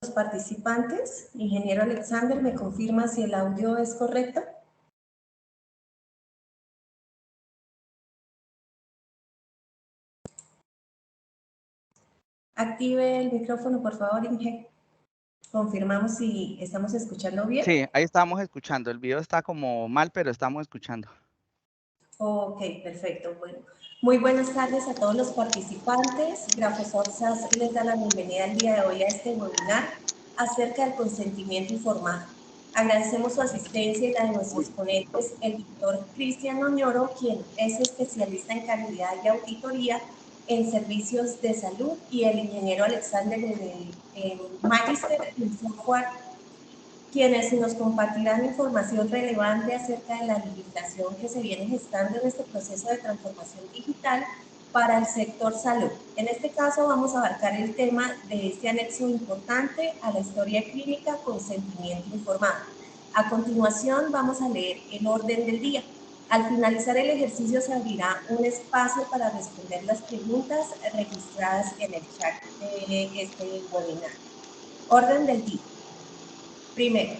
participantes. Ingeniero Alexander, ¿me confirma si el audio es correcto? Active el micrófono, por favor, Inge. Confirmamos si estamos escuchando bien. Sí, ahí estamos escuchando. El video está como mal, pero estamos escuchando. Ok, perfecto. Bueno, muy buenas tardes a todos los participantes. Grafosoft SAS les da la bienvenida el día de hoy a este webinar acerca del consentimiento informado. Agradecemos su asistencia y la de nuestros ponentes, el doctor Cristian Oñoro, quien es especialista en calidad y auditoría en servicios de salud, y el ingeniero Alexander, magíster en software, quienes nos compartirán información relevante acerca de la legislación que se viene gestando en este proceso de transformación digital para el sector salud. En este caso vamos a abarcar el tema de este anexo importante a la historia clínica, consentimiento informado. A continuación vamos a leer el orden del día. Al finalizar el ejercicio se abrirá un espacio para responder las preguntas registradas en el chat de este webinar. Orden del día. Primero,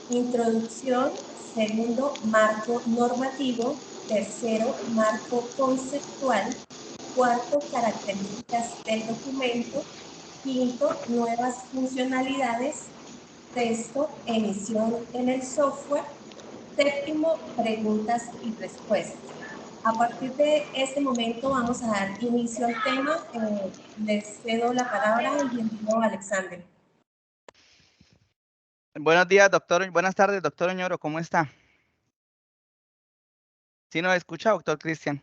introducción. Segundo, marco normativo. Tercero, marco conceptual. Cuarto, características del documento. Quinto, nuevas funcionalidades. Sexto, emisión en el software. Séptimo, preguntas y respuestas. A partir de este momento vamos a dar inicio al tema. Les cedo la palabra al ingeniero Alexander. Buenos días, doctor. Buenas tardes, doctor Oñoro. ¿Cómo está? ¿Sí nos escucha, doctor Cristian?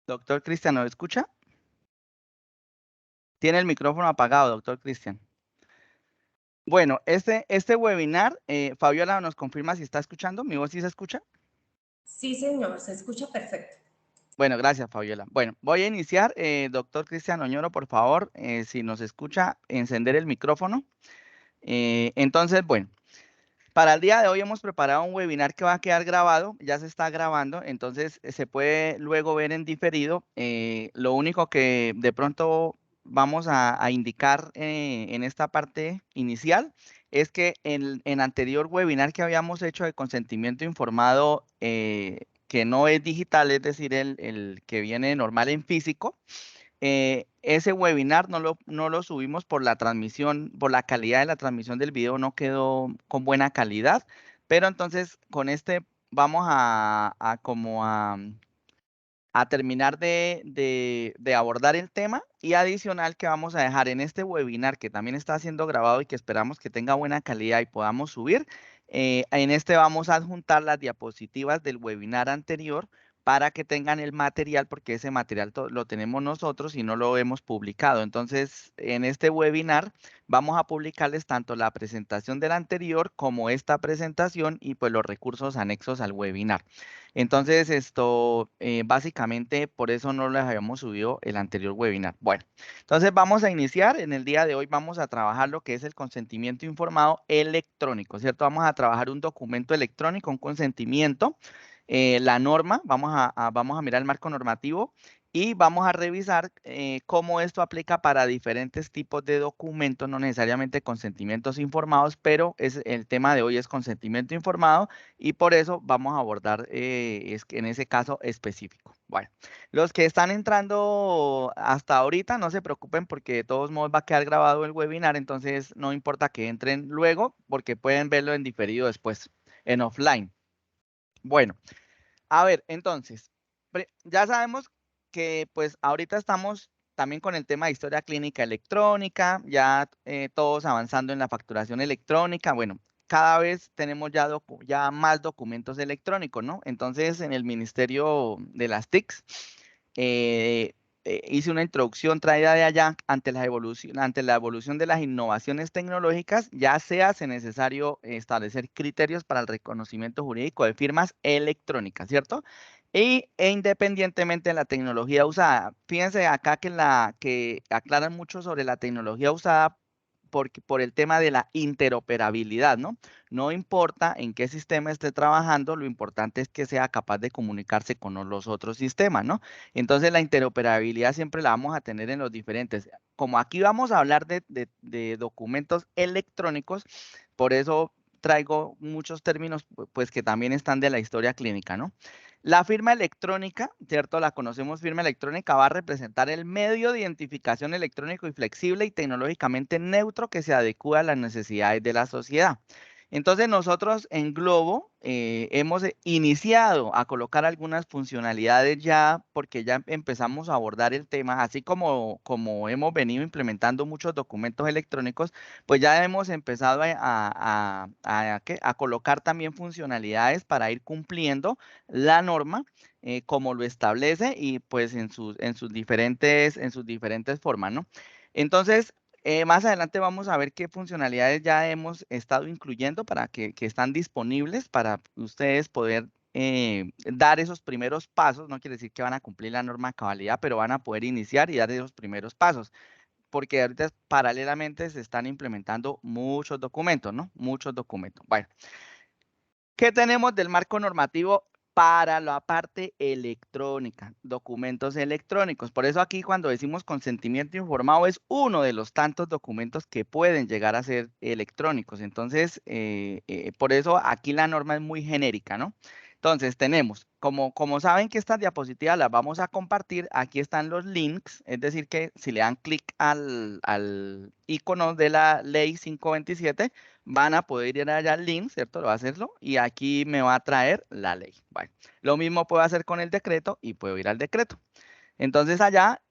Doctor Cristian, ¿nos escucha? Tiene el micrófono apagado, doctor Cristian. Bueno, este webinar, Fabiola nos confirma si está escuchando. ¿Mi voz sí se escucha? Sí, señor, se escucha perfecto. Bueno, gracias, Fabiola. Bueno, voy a iniciar. Doctor Cristian Oñoro, por favor, si nos escucha, encender el micrófono. Entonces, bueno, para el día de hoy hemos preparado un webinar que va a quedar grabado, ya se está grabando, entonces se puede luego ver en diferido. Lo único que de pronto vamos a indicar en esta parte inicial es que en anterior webinar que habíamos hecho de consentimiento informado, que no es digital, es decir, el que viene normal en físico, ese webinar no lo subimos por la transmisión, por la calidad de la transmisión del video no quedó con buena calidad, pero entonces con este vamos a terminar de abordar el tema, y adicional que vamos a dejar en este webinar que también está siendo grabado y que esperamos que tenga buena calidad y podamos subir. En este vamos a adjuntar las diapositivas del webinar anterior para que tengan el material, porque ese material lo tenemos nosotros y no lo hemos publicado. Entonces, en este webinar vamos a publicarles tanto la presentación del anterior como esta presentación y pues los recursos anexos al webinar. Entonces, básicamente por eso no les habíamos subido el anterior webinar. Bueno, entonces vamos a iniciar. En el día de hoy vamos a trabajar lo que es el consentimiento informado electrónico, ¿cierto? Vamos a trabajar un documento electrónico, un consentimiento, la norma, vamos a mirar el marco normativo y vamos a revisar cómo esto aplica para diferentes tipos de documentos, no necesariamente consentimientos informados, pero el tema de hoy es consentimiento informado y por eso vamos a abordar en ese caso específico. Bueno, los que están entrando hasta ahorita no se preocupen porque de todos modos va a quedar grabado el webinar, entonces no importa que entren luego porque pueden verlo en diferido después, en offline. Bueno, a ver, entonces, ya sabemos que pues ahorita estamos también con el tema de historia clínica electrónica, ya todos avanzando en la facturación electrónica. Bueno, cada vez tenemos ya más documentos electrónicos, ¿no? Entonces, en el Ministerio de las TICs, hice una introducción traída de allá ante la evolución de las innovaciones tecnológicas. Ya se hace necesario establecer criterios para el reconocimiento jurídico de firmas electrónicas, ¿cierto? E independientemente de la tecnología usada. Fíjense acá que aclaran mucho sobre la tecnología usada, por el tema de la interoperabilidad, ¿no? No importa en qué sistema esté trabajando, lo importante es que sea capaz de comunicarse con los otros sistemas, ¿no? Entonces la interoperabilidad siempre la vamos a tener en los diferentes. Como aquí vamos a hablar de documentos electrónicos, por eso traigo muchos términos pues que también están de la historia clínica, ¿no? La firma electrónica, ¿cierto? La conocemos firma electrónica, va a representar el medio de identificación electrónico y flexible y tecnológicamente neutro que se adecua a las necesidades de la sociedad. Entonces nosotros en Globo hemos iniciado a colocar algunas funcionalidades ya porque ya empezamos a abordar el tema, así como hemos venido implementando muchos documentos electrónicos, pues ya hemos empezado ¿qué? A colocar también funcionalidades para ir cumpliendo la norma como lo establece y pues en sus diferentes formas, ¿no? Entonces, más adelante vamos a ver qué funcionalidades ya hemos estado incluyendo para que están disponibles para ustedes poder dar esos primeros pasos. No quiere decir que van a cumplir la norma de cabalidad, pero van a poder iniciar y dar esos primeros pasos. Porque ahorita paralelamente se están implementando muchos documentos, ¿no? Muchos documentos. Bueno, ¿qué tenemos del marco normativo para la parte electrónica? Documentos electrónicos. Por eso aquí cuando decimos consentimiento informado es uno de los tantos documentos que pueden llegar a ser electrónicos. Entonces, por eso aquí la norma es muy genérica, ¿no? Entonces tenemos, como saben que estas diapositivas las vamos a compartir, aquí están los links, es decir que si le dan clic al icono de la ley 527, van a poder ir allá al link, ¿cierto? Lo va a hacerlo y aquí me va a traer la ley. Bueno, lo mismo puedo hacer con el decreto y puedo ir al decreto. Entonces allá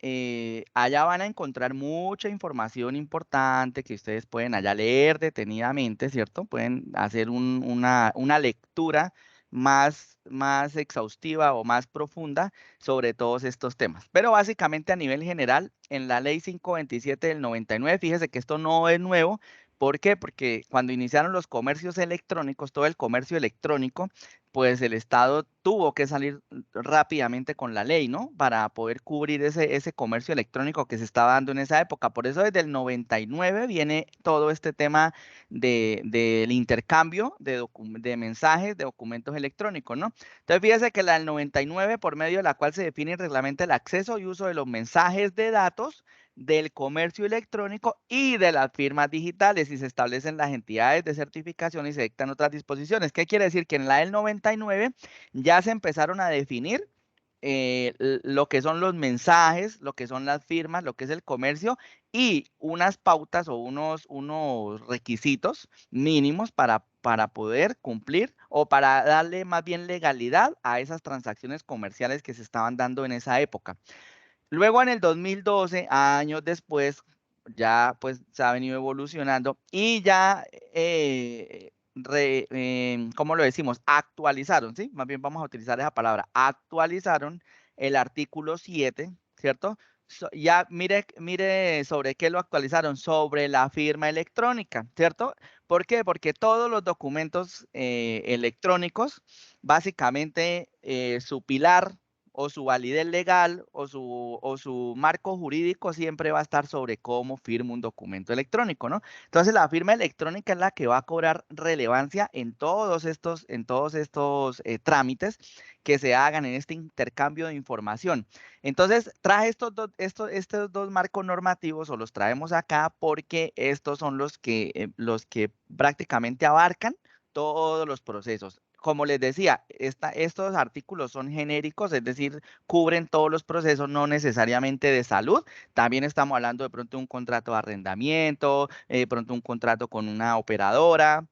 van a encontrar mucha información importante que ustedes pueden allá leer detenidamente, ¿cierto? Pueden hacer una lectura más exhaustiva o más profunda sobre todos estos temas. Pero básicamente a nivel general, en la ley 527 del 99, fíjese que esto no es nuevo. ¿Por qué? Porque cuando iniciaron los comercios electrónicos, todo el comercio electrónico, pues el Estado tuvo que salir rápidamente con la ley, ¿no? Para poder cubrir ese comercio electrónico que se estaba dando en esa época. Por eso desde el 99 viene todo este tema del intercambio de mensajes, de documentos electrónicos, ¿no? Entonces fíjese que la del 99, por medio de la cual se define y reglamenta el acceso y uso de los mensajes de datos, del comercio electrónico y de las firmas digitales y se establecen las entidades de certificación y se dictan otras disposiciones. ¿Qué quiere decir? Que en la del 99 ya se empezaron a definir lo que son los mensajes, lo que son las firmas, lo que es el comercio y unas pautas o unos requisitos mínimos para poder cumplir o para darle más bien legalidad a esas transacciones comerciales que se estaban dando en esa época. Luego en el 2012, años después, ya pues se ha venido evolucionando y ya, ¿cómo lo decimos? Actualizaron, ¿sí? Más bien vamos a utilizar esa palabra, actualizaron el artículo 7, ¿cierto? Ya mire sobre qué lo actualizaron, sobre la firma electrónica, ¿cierto? ¿Por qué? Porque todos los documentos electrónicos, básicamente su pilar o su validez legal o su marco jurídico siempre va a estar sobre cómo firma un documento electrónico, ¿no? Entonces la firma electrónica es la que va a cobrar relevancia en todos estos trámites que se hagan en este intercambio de información. Entonces traje estos dos marcos normativos o los traemos acá porque estos son los que prácticamente abarcan todos los procesos. Como les decía, estos artículos son genéricos, es decir, cubren todos los procesos, no necesariamente de salud. También estamos hablando de pronto de un contrato de arrendamiento, de pronto un contrato con una operadora.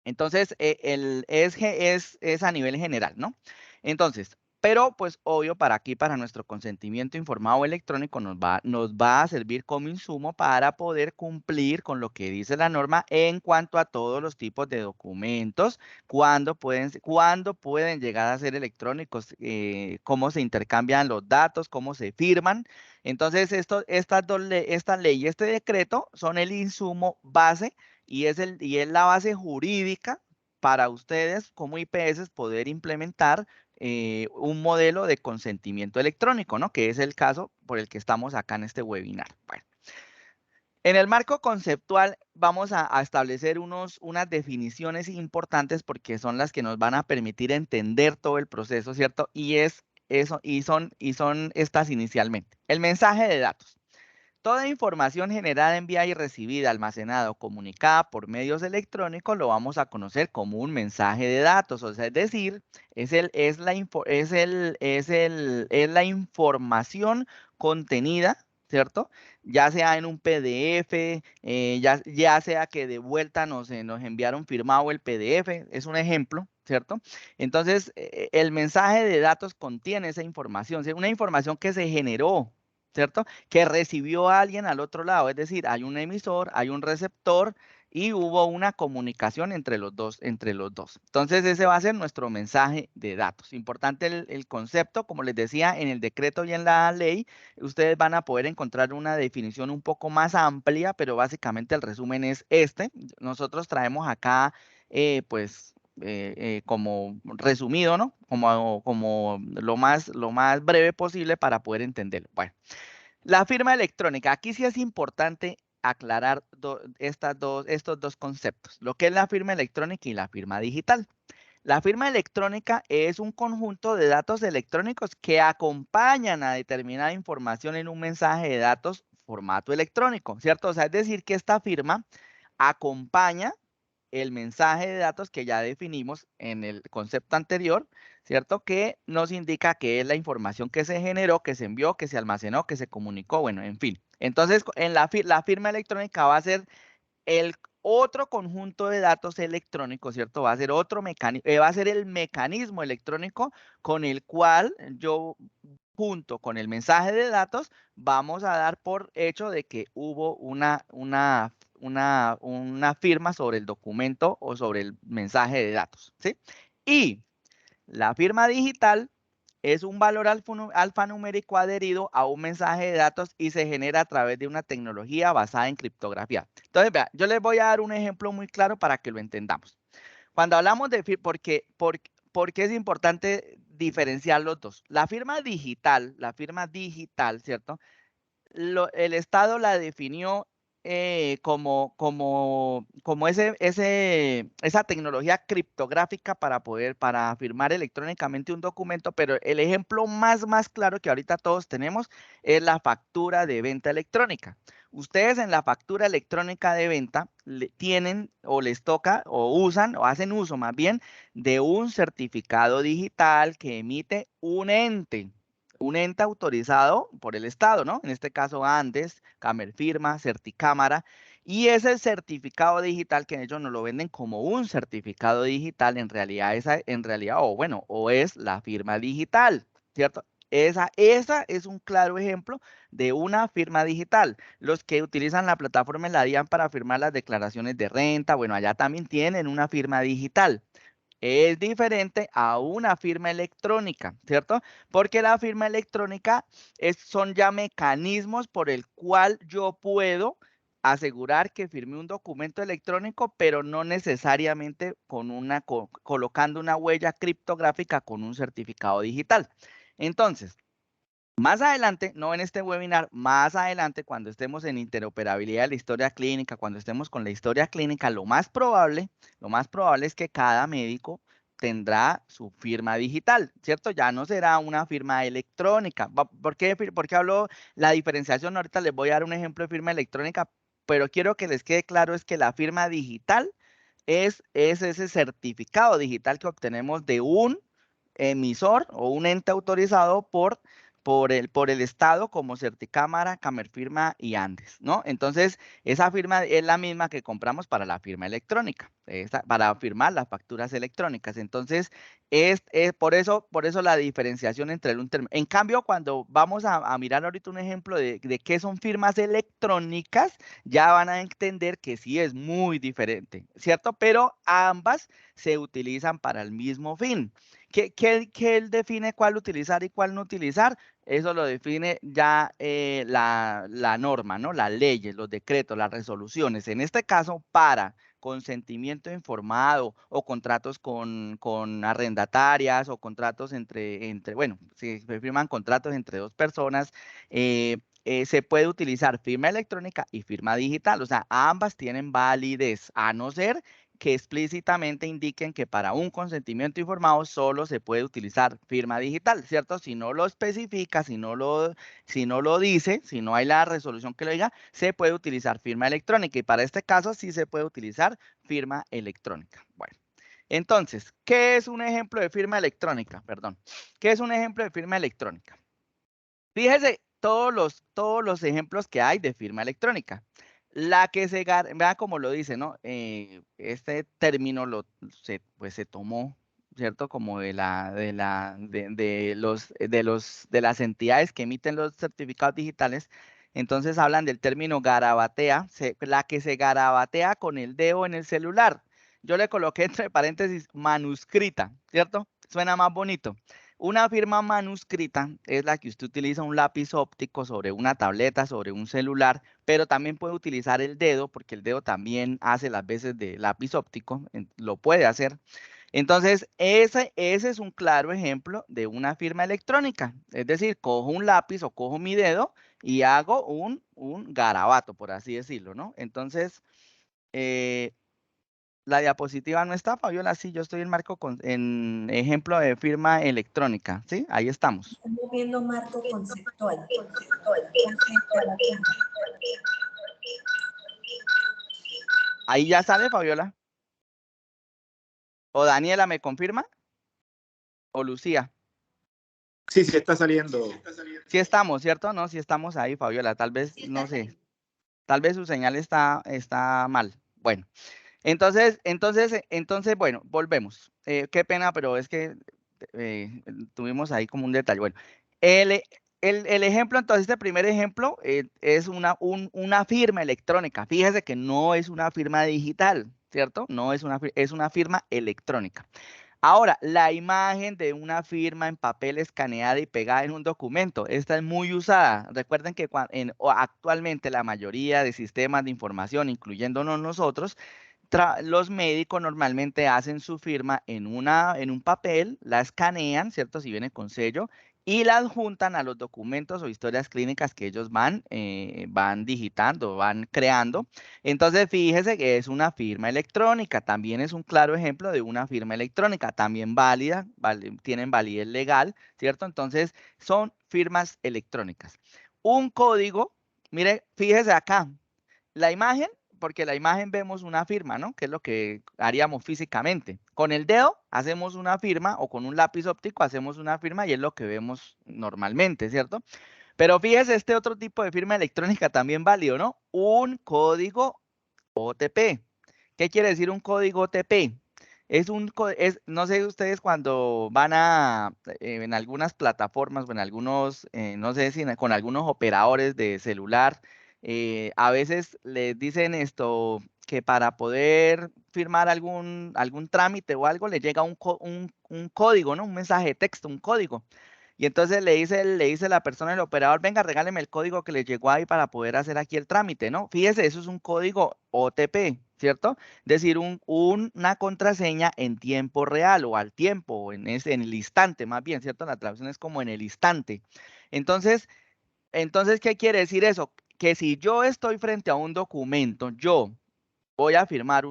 Entonces, es a nivel general, ¿no? Entonces, pero pues obvio para aquí, para nuestro consentimiento informado electrónico, nos va a servir como insumo para poder cumplir con lo que dice la norma en cuanto a todos los tipos de documentos, cuándo pueden llegar a ser electrónicos, cómo se intercambian los datos, cómo se firman. Entonces, esta ley y este decreto son el insumo base y es la base jurídica para ustedes como IPS poder implementar un modelo de consentimiento electrónico, ¿no? Que es el caso por el que estamos acá en este webinar. Bueno, En el marco conceptual vamos a establecer unas definiciones importantes porque son las que nos van a permitir entender todo el proceso, ¿cierto? Y son estas inicialmente. El mensaje de datos. Toda información generada, enviada y recibida, almacenada o comunicada por medios electrónicos lo vamos a conocer como un mensaje de datos, o sea, es decir, es la información contenida, ¿cierto? Ya sea en un PDF, ya sea que de vuelta nos enviaron firmado el PDF, es un ejemplo, ¿cierto? Entonces, el mensaje de datos contiene esa información, ¿sí? Una información que se generó, ¿cierto? Que recibió a alguien al otro lado, es decir, hay un emisor, hay un receptor y hubo una comunicación entre los dos, Entonces, ese va a ser nuestro mensaje de datos. Importante el concepto, como les decía, en el decreto y en la ley, ustedes van a poder encontrar una definición un poco más amplia, pero básicamente el resumen es este. Nosotros traemos acá, pues, como resumido, ¿no? Como lo más breve posible para poder entenderlo. Bueno. La firma electrónica. Aquí sí es importante aclarar estos dos conceptos, lo que es la firma electrónica y la firma digital. La firma electrónica es un conjunto de datos electrónicos que acompañan a determinada información en un mensaje de datos formato electrónico, ¿cierto? O sea, es decir, que esta firma acompaña el mensaje de datos que ya definimos en el concepto anterior, ¿cierto? Que nos indica que es la información que se generó, que se envió, que se almacenó, que se comunicó, bueno, en fin. Entonces, en la firma electrónica va a ser el otro conjunto de datos electrónicos, ¿cierto? Va a ser va a ser el mecanismo electrónico con el cual yo, junto con el mensaje de datos, vamos a dar por hecho de que hubo una firma sobre el documento o sobre el mensaje de datos, ¿sí? Y la firma digital es un valor alfanumérico adherido a un mensaje de datos y se genera a través de una tecnología basada en criptografía. Entonces, vea, yo les voy a dar un ejemplo muy claro para que lo entendamos. Cuando hablamos de ¿por qué es importante diferenciar los dos? La firma digital, ¿cierto? El Estado la definió como esa tecnología criptográfica para firmar electrónicamente un documento, pero el ejemplo más claro que ahorita todos tenemos es la factura de venta electrónica. Ustedes en la factura electrónica de venta tienen o les toca o usan o hacen uso más bien de un certificado digital que emite un ente autorizado por el Estado, ¿no? En este caso Andes, Camerfirma, Certicámara, y ese certificado digital que ellos nos lo venden como un certificado digital, o es la firma digital, ¿cierto? Esa es un claro ejemplo de una firma digital. Los que utilizan la plataforma de la DIAN para firmar las declaraciones de renta, bueno, allá también tienen una firma digital. Es diferente a una firma electrónica, ¿cierto? Porque la firma electrónica son ya mecanismos por el cual yo puedo asegurar que firmé un documento electrónico, pero no necesariamente colocando una huella criptográfica con un certificado digital. Entonces, más adelante, no en este webinar, más adelante, cuando estemos en interoperabilidad de la historia clínica, cuando estemos con la historia clínica, lo más probable es que cada médico tendrá su firma digital, ¿cierto? Ya no será una firma electrónica. ¿Por qué hablo la diferenciación? Ahorita les voy a dar un ejemplo de firma electrónica, pero quiero que les quede claro es que la firma digital es ese certificado digital que obtenemos de un emisor o un ente autorizado por el Estado como Certicámara, Camerfirma y Andes, ¿no? Entonces, esa firma es la misma que compramos para la firma electrónica, para firmar las facturas electrónicas. Entonces, es por eso la diferenciación entre un término. En cambio, cuando vamos a mirar ahorita un ejemplo de qué son firmas electrónicas, ya van a entender que sí es muy diferente, ¿cierto? Pero ambas se utilizan para el mismo fin. ¿Qué él define cuál utilizar y cuál no utilizar? Eso lo define ya la norma, ¿no? Las leyes, los decretos, las resoluciones. En este caso, para consentimiento informado o contratos con arrendatarias o contratos bueno, si se firman contratos entre dos personas, se puede utilizar firma electrónica y firma digital. O sea, ambas tienen validez, a no ser que explícitamente indiquen que para un consentimiento informado solo se puede utilizar firma digital, ¿cierto? Si no lo especifica, si no lo dice, si no hay la resolución que lo diga, se puede utilizar firma electrónica y para este caso sí se puede utilizar firma electrónica. Bueno, entonces, ¿qué es un ejemplo de firma electrónica? Perdón, ¿qué es un ejemplo de firma electrónica? Fíjese todos los ejemplos que hay de firma electrónica. La que vea como lo dice, ¿no? Este término pues se tomó, ¿cierto? Como de las entidades que emiten los certificados digitales. Entonces hablan del término garabatea, la que se garabatea con el dedo en el celular. Yo le coloqué entre paréntesis manuscrita, ¿cierto? Suena más bonito. Una firma manuscrita es la que usted utiliza un lápiz óptico sobre una tableta, sobre un celular, pero también puede utilizar el dedo, porque el dedo también hace las veces de lápiz óptico, lo puede hacer. Entonces, ese es un claro ejemplo de una firma electrónica. Es decir, cojo un lápiz o cojo mi dedo y hago un garabato, por así decirlo, ¿no? Entonces, la diapositiva no está, Fabiola, sí, yo estoy en ejemplo de firma electrónica, ¿sí? Ahí estamos. Estamos viendo marco conceptual. Ahí ya sale, Fabiola. ¿O Daniela me confirma? ¿O Lucía? Sí, sí está saliendo. Sí estamos, ¿cierto? No, sí estamos ahí, Fabiola. Tal vez, no sé, tal vez su señal está mal. Bueno. Entonces, bueno, volvemos. Qué pena, pero es que tuvimos ahí como un detalle. Bueno, el ejemplo, entonces, este primer ejemplo es una firma electrónica. Fíjese que no es una firma digital, ¿cierto? No es es una firma electrónica. Ahora, la imagen de una firma en papel escaneada y pegada en un documento, esta es muy usada. Recuerden que actualmente la mayoría de sistemas de información, incluyéndonos nosotros, los médicos normalmente hacen su firma en un papel, la escanean, ¿cierto? Si viene con sello, y la adjuntan a los documentos o historias clínicas que ellos van digitando, van creando. Entonces, fíjese que es una firma electrónica, también es un claro ejemplo de una firma electrónica, también válida, tienen validez legal, ¿cierto? Entonces, son firmas electrónicas. Un código, mire, fíjese acá, la imagen, porque la imagen vemos una firma, ¿no? Que es lo que haríamos físicamente. Con el dedo hacemos una firma o con un lápiz óptico hacemos una firma y es lo que vemos normalmente, ¿cierto? Pero fíjese, este otro tipo de firma electrónica también válido, ¿no? Un código OTP. ¿Qué quiere decir un código OTP? No sé ustedes cuando van en algunas plataformas o en algunos, no sé si con algunos operadores de celular, a veces les dicen esto, que para poder firmar algún trámite o algo, le llega un código, ¿no? Un mensaje de texto, un código. Y entonces le dice la persona, el operador, venga, regáleme el código que le llegó ahí para poder hacer aquí el trámite, ¿no? Fíjese, eso es un código OTP, ¿cierto? Es decir, una contraseña en tiempo real o al tiempo, o en el instante, más bien, ¿cierto? La traducción es como en el instante. Entonces, ¿qué quiere decir eso? Que si yo estoy frente a un documento, yo voy a firmar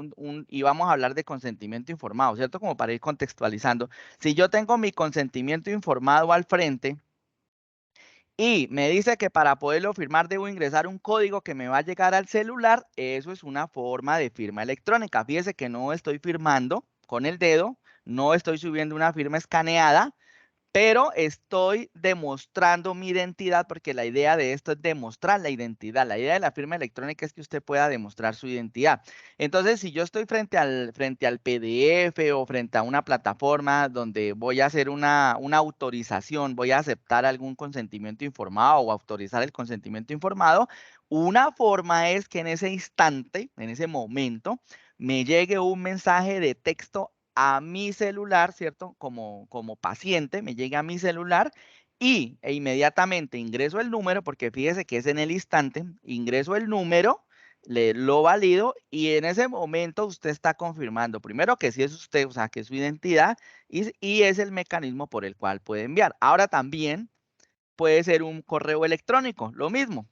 y vamos a hablar de consentimiento informado, ¿cierto? Como para ir contextualizando. Si yo tengo mi consentimiento informado al frente y me dice que para poderlo firmar debo ingresar un código que me va a llegar al celular, eso es una forma de firma electrónica. Fíjese que no estoy firmando con el dedo, no estoy subiendo una firma escaneada, pero estoy demostrando mi identidad porque la idea de esto es demostrar la identidad. La idea de la firma electrónica es que usted pueda demostrar su identidad. Entonces, si yo estoy frente al PDF o frente a una plataforma donde voy a hacer una autorización, voy a aceptar algún consentimiento informado o autorizar el consentimiento informado, una forma es que en ese instante, en ese momento, me llegue un mensaje de texto a mi celular, ¿cierto? Como paciente, me llega a mi celular e inmediatamente ingreso el número, porque fíjese que es en el instante, ingreso el número, lo valido y en ese momento usted está confirmando, primero que sí es usted, o sea, que es su identidad y es el mecanismo por el cual puede enviar. Ahora también puede ser un correo electrónico, lo mismo.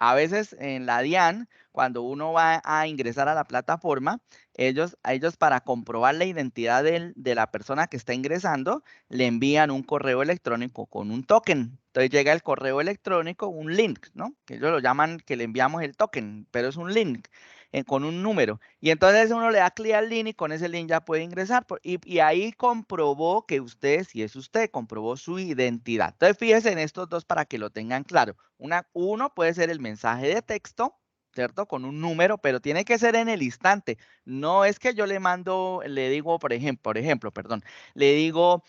A veces en la DIAN, cuando uno va a ingresar a la plataforma, ellos para comprobar la identidad de la persona que está ingresando, le envían un correo electrónico con un token. Entonces llega el correo electrónico, un link, ¿no? Que ellos lo llaman que le enviamos el token, pero es un link con un número. Y entonces uno le da clic al link y con ese link ya puede ingresar. Y ahí comprobó que usted, si es usted, comprobó su identidad. Entonces fíjese en estos dos para que lo tengan claro. Uno puede ser el mensaje de texto, ¿cierto? Con un número, pero tiene que ser en el instante. No es que yo le mando, le digo, por ejemplo, perdón, le digo,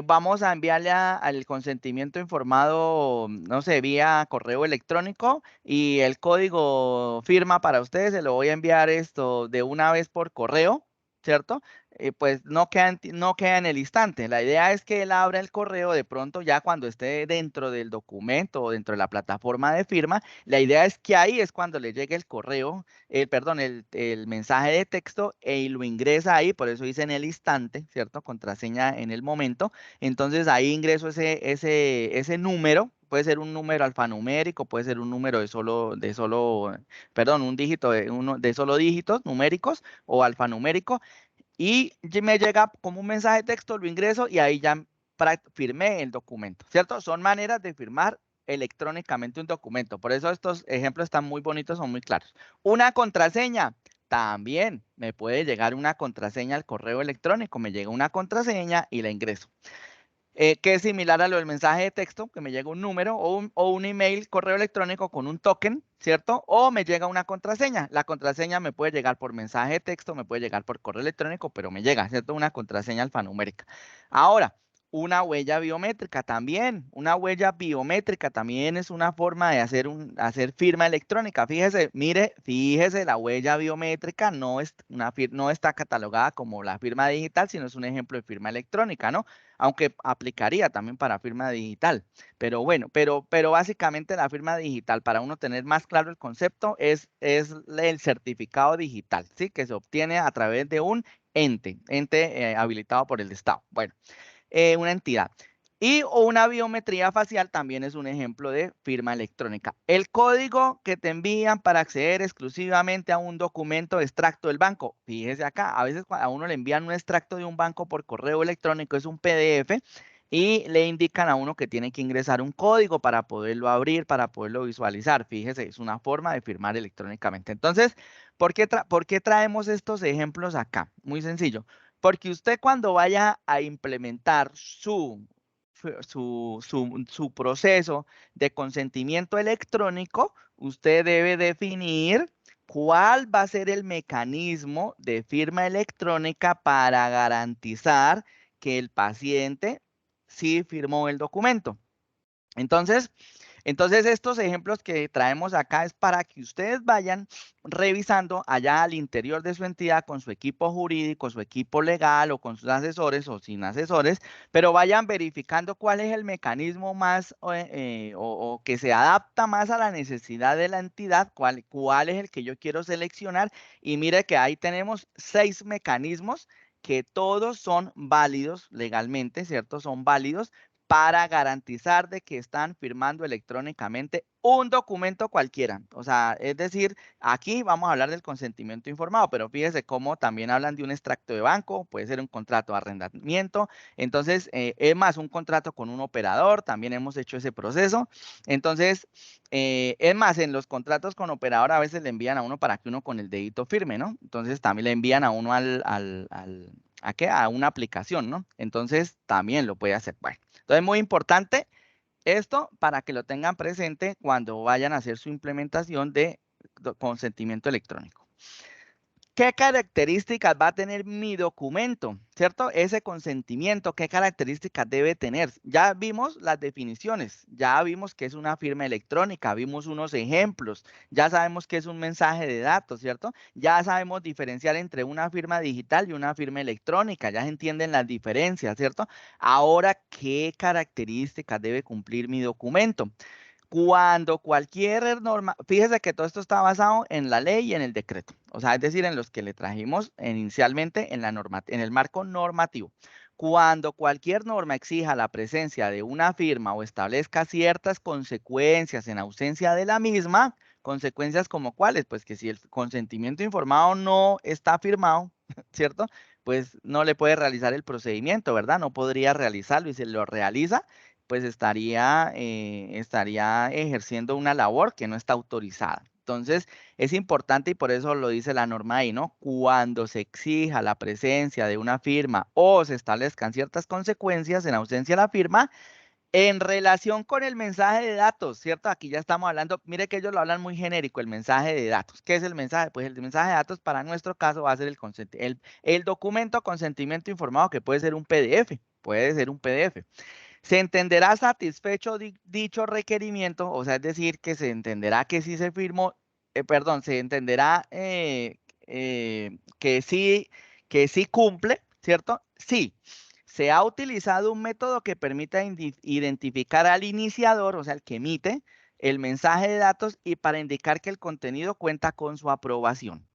vamos a enviarle al consentimiento informado, no sé, vía correo electrónico y el código firma para ustedes, se lo voy a enviar esto de una vez por correo, ¿cierto? Pues no queda en el instante. La idea es que él abra el correo de pronto ya cuando esté dentro del documento o dentro de la plataforma de firma. La idea es que ahí es cuando le llegue el correo, perdón, el mensaje de texto y lo ingresa ahí, por eso dice en el instante, ¿cierto? Contraseña en el momento. Entonces ahí ingreso ese número. Puede ser un número alfanumérico, puede ser un número perdón, un dígito de solo dígitos numéricos o alfanumérico. Y me llega como un mensaje de texto, lo ingreso y ahí ya firmé el documento, ¿cierto? Son maneras de firmar electrónicamente un documento. Por eso estos ejemplos están muy bonitos, son muy claros. Una contraseña. También me puede llegar una contraseña al correo electrónico. Me llega una contraseña y la ingreso. Que es similar a lo del mensaje de texto, que me llega un número o un email, correo electrónico con un token, ¿cierto? O me llega una contraseña. La contraseña me puede llegar por mensaje de texto, me puede llegar por correo electrónico, pero me llega, ¿cierto? Una contraseña alfanumérica. Ahora, una huella biométrica también. Una huella biométrica también es una forma de hacer firma electrónica. Fíjese, mire, fíjese, la huella biométrica no está catalogada como la firma digital, sino es un ejemplo de firma electrónica, ¿no? Aunque aplicaría también para firma digital. Pero bueno, pero básicamente la firma digital, para uno tener más claro el concepto, es el certificado digital, ¿sí? Que se obtiene a través de un ente habilitado por el Estado. Bueno, una entidad. O una biometría facial también es un ejemplo de firma electrónica. El código que te envían para acceder exclusivamente a un documento extracto del banco. Fíjese acá, a veces a uno le envían un extracto de un banco por correo electrónico, es un PDF, y le indican a uno que tiene que ingresar un código para poderlo abrir, para poderlo visualizar. Fíjese, es una forma de firmar electrónicamente. Entonces, ¿por qué traemos estos ejemplos acá? Muy sencillo. Porque usted cuando vaya a implementar su proceso de consentimiento electrónico, usted debe definir cuál va a ser el mecanismo de firma electrónica para garantizar que el paciente sí firmó el documento. Entonces, estos ejemplos que traemos acá es para que ustedes vayan revisando allá al interior de su entidad con su equipo jurídico, su equipo legal o con sus asesores o sin asesores, pero vayan verificando cuál es el mecanismo más o que se adapta más a la necesidad de la entidad, cuál es el que yo quiero seleccionar. Y mire que ahí tenemos 6 mecanismos que todos son válidos legalmente, ¿cierto? Son válidos para garantizar de que están firmando electrónicamente un documento cualquiera. O sea, es decir, aquí vamos a hablar del consentimiento informado, pero fíjese cómo también hablan de un extracto de banco, puede ser un contrato de arrendamiento. Entonces, es más, un contrato con un operador, también hemos hecho ese proceso. Entonces, es más, en los contratos con operador a veces le envían a uno para que uno con el dedito firme, ¿no? Entonces, también le envían a uno ¿a qué? A una aplicación, ¿no? Entonces, también lo puede hacer. Bueno. Entonces, muy importante esto para que lo tengan presente cuando vayan a hacer su implementación de consentimiento electrónico. ¿Qué características va a tener mi documento? ¿Cierto? Ese consentimiento, ¿qué características debe tener? Ya vimos las definiciones, ya vimos que es una firma electrónica, vimos unos ejemplos, ya sabemos que es un mensaje de datos, ¿cierto? Ya sabemos diferenciar entre una firma digital y una firma electrónica, ya se entienden las diferencias, ¿cierto? Ahora, ¿qué características debe cumplir mi documento? Cuando cualquier norma, fíjese que todo esto está basado en la ley y en el decreto, o sea, es decir, en los que le trajimos inicialmente en el marco normativo. Cuando cualquier norma exija la presencia de una firma o establezca ciertas consecuencias en ausencia de la misma, ¿Consecuencias como cuáles? Pues que si el consentimiento informado no está firmado, ¿cierto? Pues no le puede realizar el procedimiento, ¿verdad? No podría realizarlo y si lo realiza, pues estaría ejerciendo una labor que no está autorizada. Entonces, es importante y por eso lo dice la norma ahí, ¿no? Cuando se exija la presencia de una firma o se establezcan ciertas consecuencias en ausencia de la firma, en relación con el mensaje de datos, ¿cierto? Aquí ya estamos hablando, mire que ellos lo hablan muy genérico, el mensaje de datos. ¿Qué es el mensaje? Pues el mensaje de datos para nuestro caso va a ser el documento consentimiento informado, que puede ser un PDF, puede ser un PDF. Se entenderá satisfecho dicho requerimiento, o sea, es decir, que se entenderá que sí se firmó, perdón, se entenderá que sí cumple, ¿cierto? Sí. Se ha utilizado un método que permita identificar al iniciador, o sea, el que emite el mensaje de datos y para indicar que el contenido cuenta con su aprobación.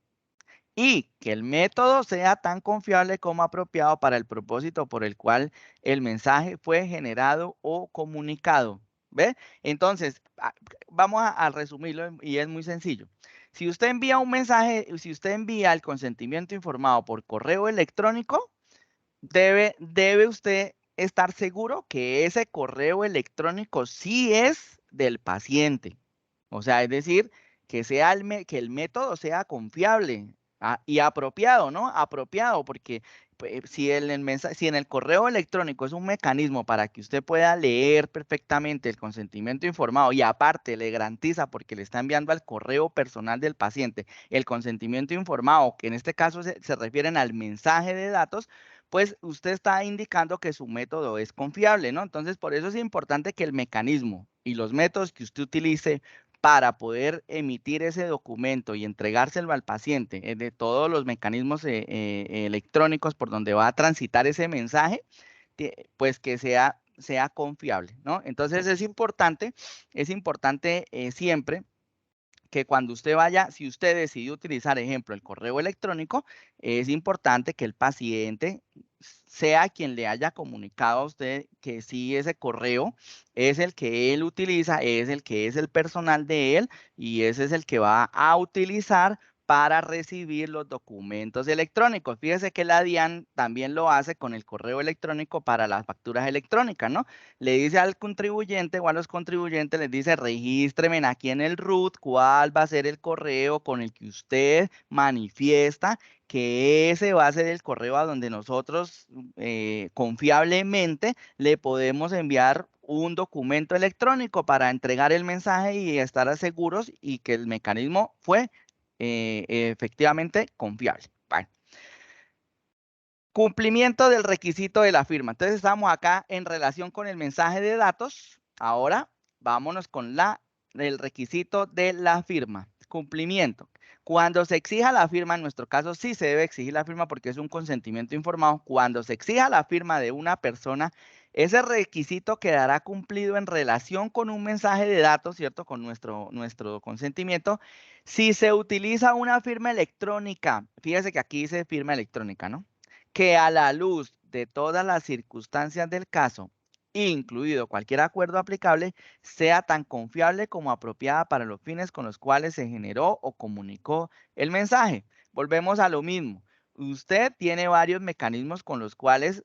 Y que el método sea tan confiable como apropiado para el propósito por el cual el mensaje fue generado o comunicado. ¿Ve? Entonces, vamos a resumirlo y es muy sencillo. Si usted envía un mensaje, si usted envía el consentimiento informado por correo electrónico, debe usted estar seguro que ese correo electrónico sí es del paciente. O sea, es decir, que que el método sea confiable y apropiado, ¿no? Apropiado, porque pues, si en el correo electrónico es un mecanismo para que usted pueda leer perfectamente el consentimiento informado y aparte le garantiza porque le está enviando al correo personal del paciente el consentimiento informado, que en este caso se refieren al mensaje de datos, pues usted está indicando que su método es confiable, ¿no? Entonces, por eso es importante que el mecanismo y los métodos que usted utilice para poder emitir ese documento y entregárselo al paciente, de todos los mecanismos electrónicos por donde va a transitar ese mensaje, pues que sea confiable, ¿no? Entonces es importante siempre que cuando usted vaya, si usted decidió utilizar, ejemplo, el correo electrónico, es importante que el paciente sea quien le haya comunicado a usted que sí ese correo es el que él utiliza, es el que es el personal de él y ese es el que va a utilizar para recibir los documentos electrónicos. Fíjese que la DIAN también lo hace con el correo electrónico para las facturas electrónicas, ¿no? Le dice al contribuyente o a los contribuyentes, les dice, regístrenme aquí en el RUT cuál va a ser el correo con el que usted manifiesta que ese va a ser el correo a donde nosotros confiablemente le podemos enviar un documento electrónico para entregar el mensaje y estar seguros y que el mecanismo fue efectivamente confiable. Bueno. Cumplimiento del requisito de la firma. Entonces estamos acá en relación con el mensaje de datos. Ahora vámonos con el requisito de la firma. Cumplimiento. Cuando se exija la firma, en nuestro caso sí se debe exigir la firma porque es un consentimiento informado. Cuando se exija la firma de una persona, ese requisito quedará cumplido en relación con un mensaje de datos, ¿cierto? Con nuestro consentimiento. Si se utiliza una firma electrónica, fíjese que aquí dice firma electrónica, ¿no? Que a la luz de todas las circunstancias del caso, incluido cualquier acuerdo aplicable, sea tan confiable como apropiada para los fines con los cuales se generó o comunicó el mensaje. Volvemos a lo mismo. Usted tiene varios mecanismos con los cuales,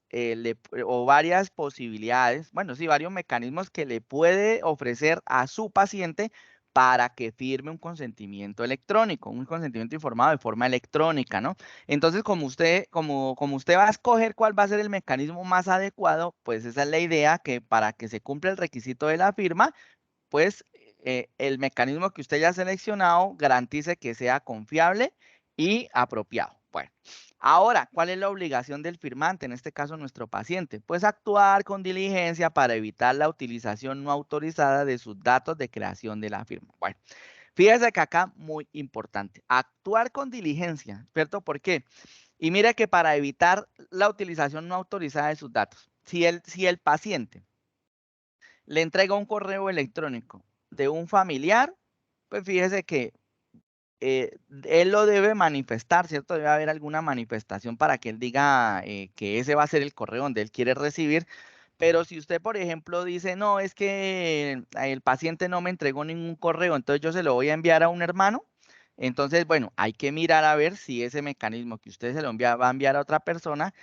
o varias posibilidades, bueno, sí, varios mecanismos que le puede ofrecer a su paciente para que firme un consentimiento electrónico, un consentimiento informado de forma electrónica, ¿no? Entonces, como usted va a escoger cuál va a ser el mecanismo más adecuado, pues esa es la idea, que para que se cumpla el requisito de la firma, pues el mecanismo que usted ya ha seleccionado garantice que sea confiable y apropiado. Bueno, ahora, ¿cuál es la obligación del firmante, en este caso nuestro paciente? Pues actuar con diligencia para evitar la utilización no autorizada de sus datos de creación de la firma. Bueno, fíjese que acá muy importante, actuar con diligencia, ¿cierto? ¿Por qué? Y mire que para evitar la utilización no autorizada de sus datos, si el paciente le entrega un correo electrónico de un familiar, pues fíjese que él lo debe manifestar, ¿cierto? Debe haber alguna manifestación para que él diga que ese va a ser el correo donde él quiere recibir, Pero si usted, por ejemplo, dice, no, es que el paciente no me entregó ningún correo, entonces yo se lo voy a enviar a un hermano. Entonces, bueno, hay que mirar a ver si ese mecanismo que usted se lo va a enviar a otra persona,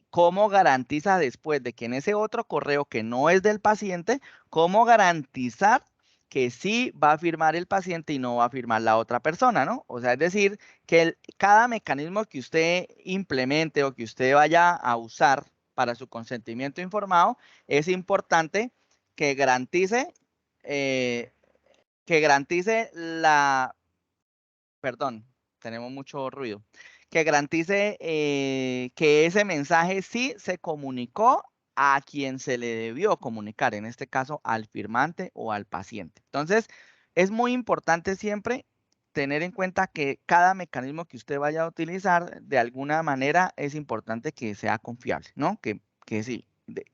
cómo garantiza después de que en ese otro correo que no es del paciente, cómo garantizar que sí va a firmar el paciente y no va a firmar la otra persona, ¿no? O sea, es decir, que cada mecanismo que usted implemente o que usted vaya a usar para su consentimiento informado, es importante que eh, garantice perdón, tenemos mucho ruido, que garantice que ese mensaje sí se comunicó a quien se le debió comunicar, en este caso al firmante o al paciente. Entonces, es muy importante siempre tener en cuenta que cada mecanismo que usted vaya a utilizar, de alguna manera, es importante que sea confiable, ¿no? Que sí.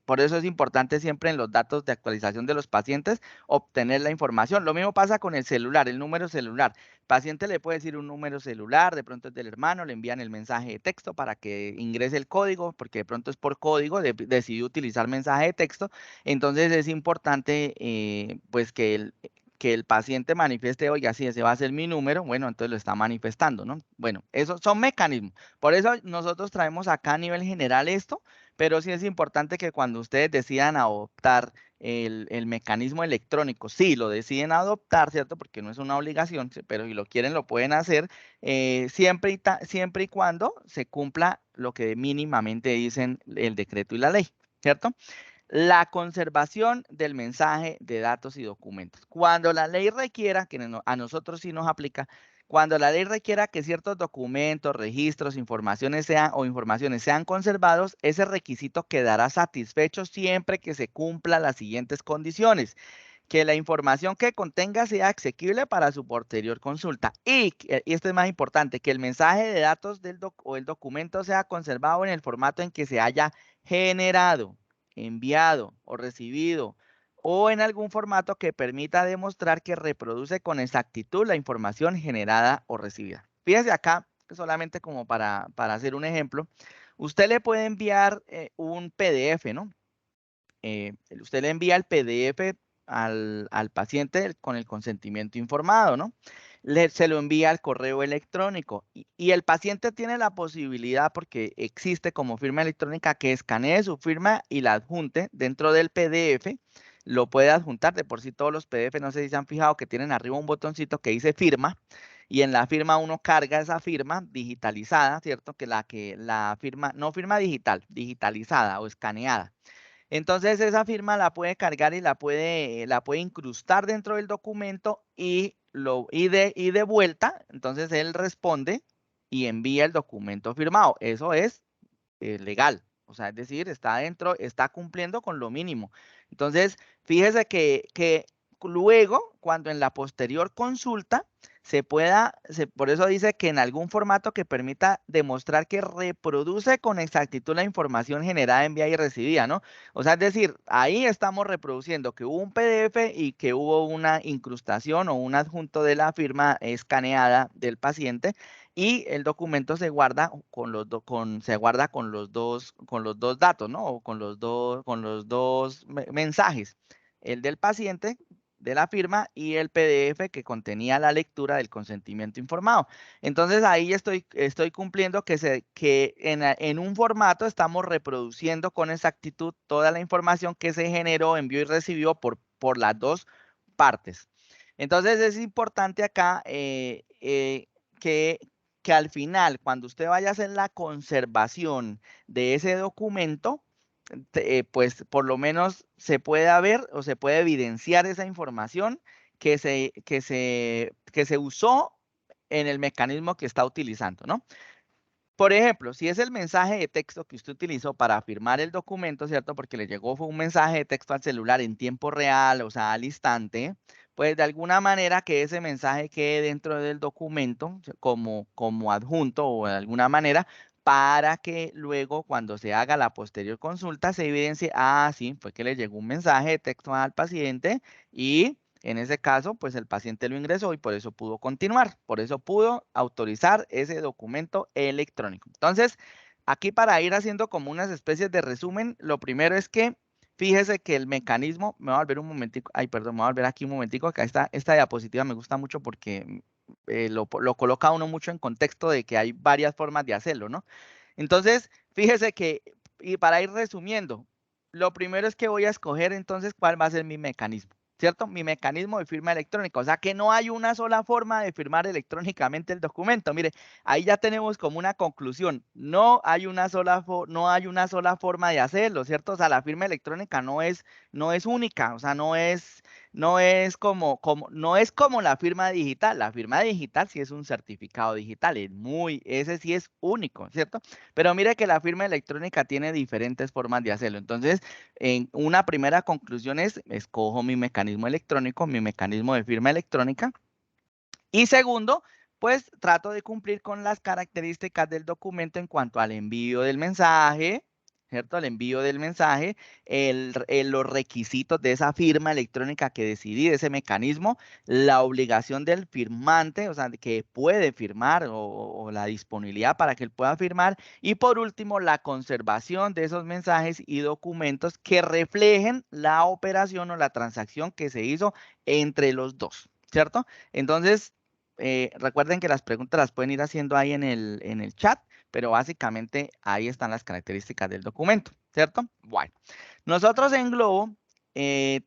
Por eso es importante siempre en los datos de actualización de los pacientes obtener la información. Lo mismo pasa con el celular, el número celular. Paciente le puede decir un número celular, de pronto es del hermano, le envían el mensaje de texto para que ingrese el código, porque de pronto es por código, decidió utilizar mensaje de texto. Entonces es importante pues que el paciente manifieste, oiga, sí, ese va a ser mi número, bueno, entonces lo está manifestando, ¿no? Bueno, esos son mecanismos. Por eso nosotros traemos acá a nivel general esto, pero sí es importante que cuando ustedes decidan adoptar el mecanismo electrónico, sí, lo deciden adoptar, ¿cierto? Porque no es una obligación, pero si lo quieren lo pueden hacer, siempre y cuando se cumpla lo que mínimamente dicen el decreto y la ley, ¿cierto? La conservación del mensaje de datos y documentos. Cuando la ley requiera, que a nosotros sí nos aplica, cuando la ley requiera que ciertos documentos, registros, informaciones sean conservados, ese requisito quedará satisfecho siempre que se cumplan las siguientes condiciones. Que la información que contenga sea asequible para su posterior consulta. Y esto es más importante, que el mensaje de datos o el documento sea conservado en el formato en que se haya generado, enviado o recibido, o en algún formato que permita demostrar que reproduce con exactitud la información generada o recibida. Fíjese acá, solamente como para hacer un ejemplo, usted le puede enviar un PDF, ¿no? Usted le envía el PDF al paciente con el consentimiento informado, ¿no? Se lo envía al correo electrónico y el paciente tiene la posibilidad, porque existe como firma electrónica, que escanee su firma y la adjunte dentro del PDF. Lo puede adjuntar. De por sí todos los PDF, no sé si se han fijado, que tienen arriba un botoncito que dice firma, y en la firma uno carga esa firma digitalizada, ¿cierto? Que la firma, no firma digital, digitalizada o escaneada. Entonces esa firma la puede cargar y la puede incrustar dentro del documento y de vuelta, entonces él responde y envía el documento firmado. Eso es legal. O sea, es decir, está dentro, está cumpliendo con lo mínimo. Entonces, fíjese que luego, cuando en la posterior consulta, por eso dice que en algún formato que permita demostrar que reproduce con exactitud la información generada, enviada y recibida, ¿no? O sea, es decir, ahí estamos reproduciendo que hubo un PDF y que hubo una incrustación o un adjunto de la firma escaneada del paciente, y el documento se guarda con los dos datos, ¿no? O con los dos mensajes, el del paciente, de la firma, y el PDF que contenía la lectura del consentimiento informado. Entonces ahí estoy cumpliendo que en un formato estamos reproduciendo con exactitud toda la información que se generó, envió y recibió por las dos partes. Entonces es importante acá que al final, cuando usted vaya a hacer la conservación de ese documento, pues por lo menos se pueda ver o se puede evidenciar esa información que se usó en el mecanismo que está utilizando, ¿no? Por ejemplo, si es el mensaje de texto que usted utilizó para firmar el documento, ¿cierto? Porque le llegó fue un mensaje de texto al celular en tiempo real, o sea, al instante, pues de alguna manera que ese mensaje quede dentro del documento como adjunto o de alguna manera, para que luego cuando se haga la posterior consulta se evidencie, sí, fue que le llegó un mensaje de texto al paciente y en ese caso, pues el paciente lo ingresó y por eso pudo continuar, por eso pudo autorizar ese documento electrónico. Entonces, aquí para ir haciendo como unas especies de resumen, lo primero es que fíjese que el mecanismo, me voy a volver un momentico, ay, perdón, me voy a volver aquí un momentico, acá esta diapositiva me gusta mucho porque lo coloca a uno mucho en contexto de que hay varias formas de hacerlo, ¿no? Entonces, fíjese que, y para ir resumiendo, lo primero es que voy a escoger entonces cuál va a ser mi mecanismo, ¿cierto? Mi mecanismo de firma electrónica, o sea que no hay una sola forma de firmar electrónicamente el documento. Mire, ahí ya tenemos como una conclusión, no hay una sola forma de hacerlo, ¿cierto? O sea, la firma electrónica no es única, o sea, no es como la firma digital. La firma digital sí es un certificado digital, ese sí es único, ¿cierto? Pero mire que la firma electrónica tiene diferentes formas de hacerlo. Entonces, en una primera conclusión es, escojo mi mecanismo electrónico, mi mecanismo de firma electrónica. Y segundo, pues trato de cumplir con las características del documento en cuanto al envío del mensaje, ¿cierto? El envío del mensaje, los requisitos de esa firma electrónica que decidí, de ese mecanismo, la obligación del firmante, o sea, de que puede firmar o la disponibilidad para que él pueda firmar. Y por último, la conservación de esos mensajes y documentos que reflejen la operación o la transacción que se hizo entre los dos, ¿cierto? Entonces, recuerden que las preguntas las pueden ir haciendo ahí en el chat, pero básicamente ahí están las características del documento, ¿cierto? Bueno, nosotros en Globo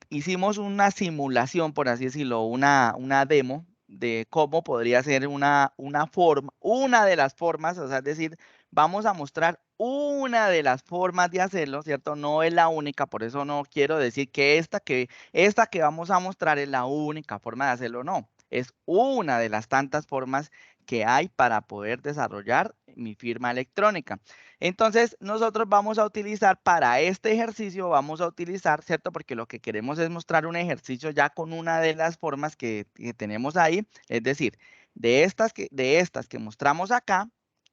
hicimos una simulación, por así decirlo, una demo de cómo podría ser una de las formas, o sea, es decir, vamos a mostrar una de las formas de hacerlo, ¿cierto? No es la única, por eso no quiero decir que esta que vamos a mostrar es la única forma de hacerlo, no. Es una de las tantas formas que hay para poder desarrollar mi firma electrónica. Entonces, nosotros vamos a utilizar para este ejercicio, ¿cierto? Porque lo que queremos es mostrar un ejercicio ya con una de las formas que tenemos ahí, es decir, de estas que mostramos acá,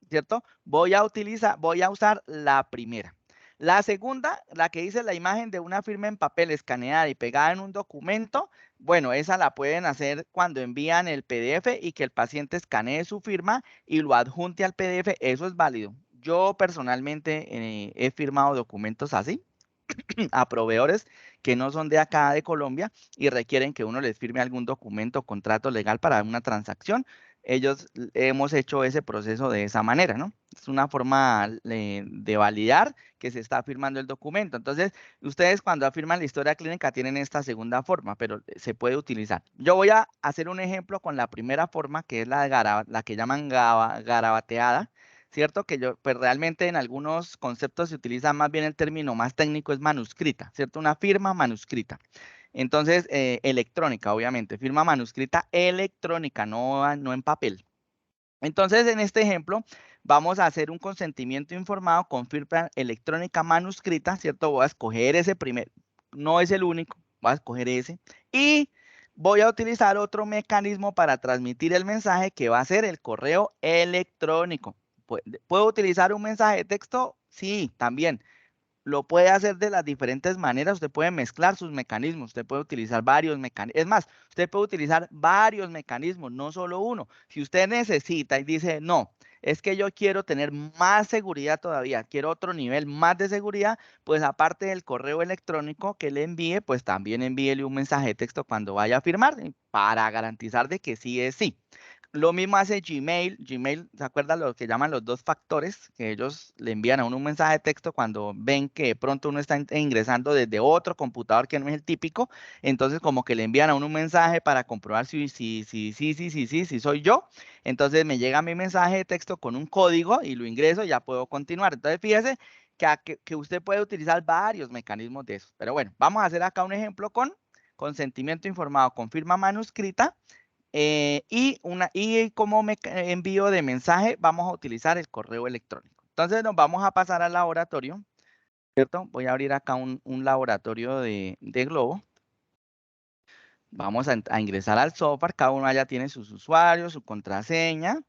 ¿cierto? Voy a usar la primera. La segunda, la que dice la imagen de una firma en papel escaneada y pegada en un documento, bueno, esa la pueden hacer cuando envían el PDF y que el paciente escanee su firma y lo adjunte al PDF, eso es válido. Yo personalmente he firmado documentos así a proveedores que no son de acá de Colombia y requieren que uno les firme algún documento o contrato legal para una transacción. Hemos hecho ese proceso de esa manera, ¿no? Es una forma de validar que se está firmando el documento. Entonces, ustedes cuando afirman la historia clínica tienen esta segunda forma, pero se puede utilizar. Yo voy a hacer un ejemplo con la primera forma, que es la que llaman garabateada, ¿cierto? Que pues realmente en algunos conceptos se utiliza más bien el término más técnico, es manuscrita, ¿cierto? Una firma manuscrita. Entonces, electrónica, obviamente, firma manuscrita electrónica, no en papel. Entonces, en este ejemplo, vamos a hacer un consentimiento informado con firma electrónica manuscrita, ¿cierto? Voy a escoger ese no es el único, voy a escoger ese. Y voy a utilizar otro mecanismo para transmitir el mensaje que va a ser el correo electrónico. ¿Puedo utilizar un mensaje de texto? Sí, también. Lo puede hacer de las diferentes maneras, usted puede mezclar sus mecanismos, usted puede utilizar varios mecanismos, es más, usted puede utilizar varios mecanismos, no solo uno. Si usted necesita y dice, no, es que yo quiero tener más seguridad todavía, quiero otro nivel más de seguridad, pues aparte del correo electrónico que le envíe, pues también envíele un mensaje de texto cuando vaya a firmar para garantizar de que sí es sí. Lo mismo hace Gmail. Gmail, ¿se acuerdan lo que llaman los dos factores? Que ellos le envían a uno un mensaje de texto cuando ven que de pronto uno está ingresando desde otro computador que no es el típico. Entonces, como que le envían a uno un mensaje para comprobar si soy yo. Entonces, me llega mi mensaje de texto con un código y lo ingreso y ya puedo continuar. Entonces, fíjese que usted puede utilizar varios mecanismos de eso. Pero bueno, vamos a hacer acá un ejemplo con consentimiento informado con firma manuscrita. Y como envío de mensaje vamos a utilizar el correo electrónico. Entonces nos vamos a pasar al laboratorio, ¿cierto? Voy a abrir acá un laboratorio de Globo. Vamos a ingresar al software, cada uno ya tiene sus usuarios, su contraseña,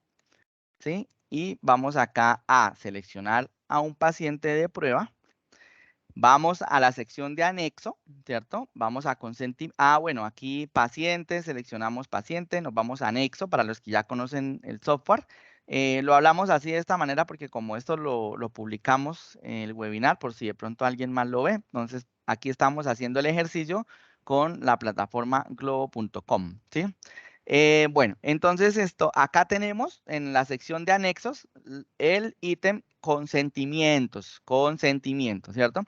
¿sí? Y vamos acá a seleccionar a un paciente de prueba. Vamos a la sección de anexo, ¿cierto? Vamos a consentir. Bueno, aquí paciente, seleccionamos paciente, nos vamos a anexo para los que ya conocen el software. Lo hablamos así de esta manera porque como esto lo publicamos en el webinar, por si de pronto alguien más lo ve, entonces Aquí estamos haciendo el ejercicio con la plataforma globo.com, ¿sí? Bueno, entonces acá tenemos en la sección de anexos el ítem consentimientos, ¿cierto?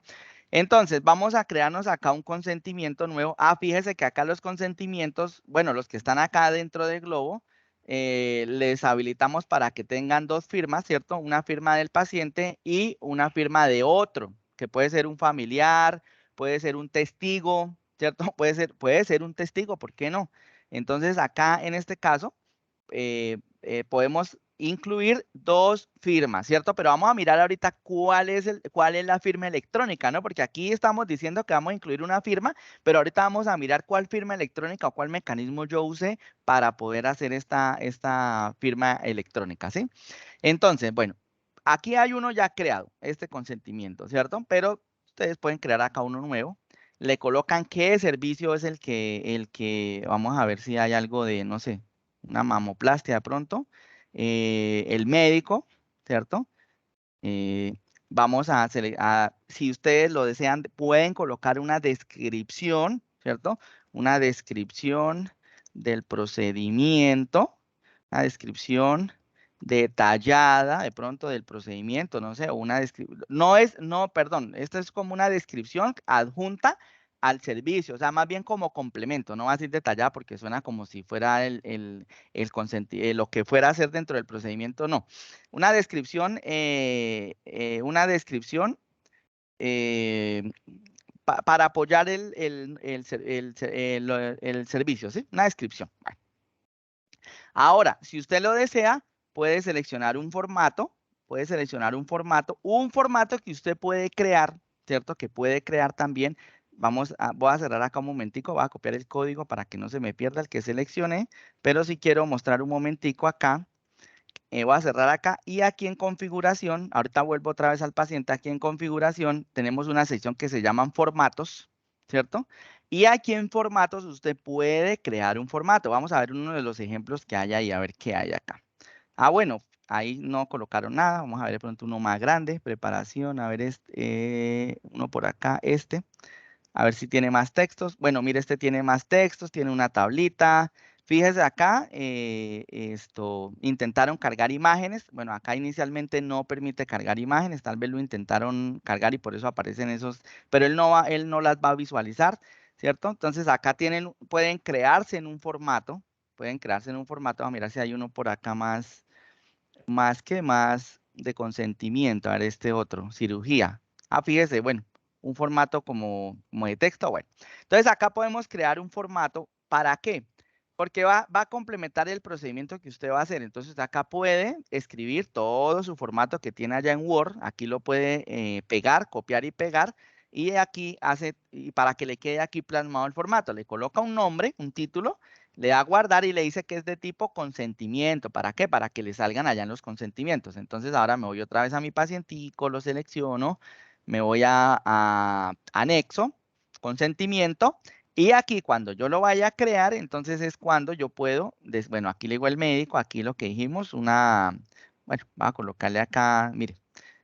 Entonces, vamos a crearnos acá un consentimiento nuevo. Fíjese que acá los consentimientos, bueno, los que están acá dentro del globo, les habilitamos para que tengan dos firmas, ¿cierto? Una firma del paciente y una firma de otro, que puede ser un familiar, puede ser un testigo, ¿cierto? Puede ser un testigo, ¿por qué no? Entonces, acá en este caso, podemos incluir dos firmas, ¿cierto? Pero vamos a mirar ahorita cuál es la firma electrónica, ¿no? Porque aquí estamos diciendo que vamos a incluir una firma, pero ahorita vamos a mirar cuál firma electrónica o cuál mecanismo yo usé para poder hacer esta firma electrónica, ¿sí? Entonces, bueno, aquí hay uno ya creado, este consentimiento, ¿cierto? Pero ustedes pueden crear acá uno nuevo. Le colocan qué servicio es el que vamos a ver si hay algo de, no sé, una mamoplastia de pronto, el médico, ¿cierto? Vamos si ustedes lo desean, pueden colocar una descripción, ¿cierto? Una descripción del procedimiento, una descripción detallada de pronto del procedimiento, no sé, o una descripción, perdón, esto es como una descripción adjunta al servicio, o sea, más bien como complemento, no va a ser detallada porque suena como si fuera lo que fuera a hacer dentro del procedimiento, no. Una descripción, para apoyar el servicio, ¿sí? Una descripción. Bueno. Ahora, si usted lo desea, puede seleccionar un formato, un formato que usted puede crear, ¿cierto? Que puede crear también. Voy a cerrar acá un momentico, voy a copiar el código para que no se me pierda el que seleccioné, pero si quiero mostrar un momentico acá, voy a cerrar acá y aquí en configuración, ahorita vuelvo otra vez al paciente, aquí en configuración tenemos una sección que se llaman formatos, ¿cierto? Y aquí en formatos usted puede crear un formato. Vamos a ver uno de los ejemplos que hay ahí, a ver qué hay acá. Bueno, ahí no colocaron nada, vamos a ver de pronto uno más grande, preparación, a ver uno por acá, a ver si tiene más textos. Bueno, mire, este tiene más textos, tiene una tablita. Fíjese acá, intentaron cargar imágenes. Bueno, acá inicialmente no permite cargar imágenes, tal vez lo intentaron cargar y por eso aparecen esos, pero él no las va a visualizar, ¿cierto? Entonces acá pueden crearse en un formato, vamos a mirar si hay uno por acá más de consentimiento. A ver, este otro, cirugía. Fíjese, bueno, un formato como de texto, bueno. Entonces acá podemos crear un formato, ¿para qué? Porque va a complementar el procedimiento que usted va a hacer. Entonces acá puede escribir todo su formato que tiene allá en Word, aquí lo puede pegar, copiar y pegar, y aquí y para que le quede aquí plasmado el formato, le coloca un nombre, un título, le da a guardar y le dice que es de tipo consentimiento. ¿Para qué? Para que le salgan allá en los consentimientos. Entonces ahora me voy otra vez a mi pacientico, lo selecciono, me voy a anexo, consentimiento, y aquí cuando yo lo vaya a crear, entonces es cuando yo puedo, bueno, aquí le digo el médico, aquí lo que dijimos, bueno, voy a colocarle acá, mire,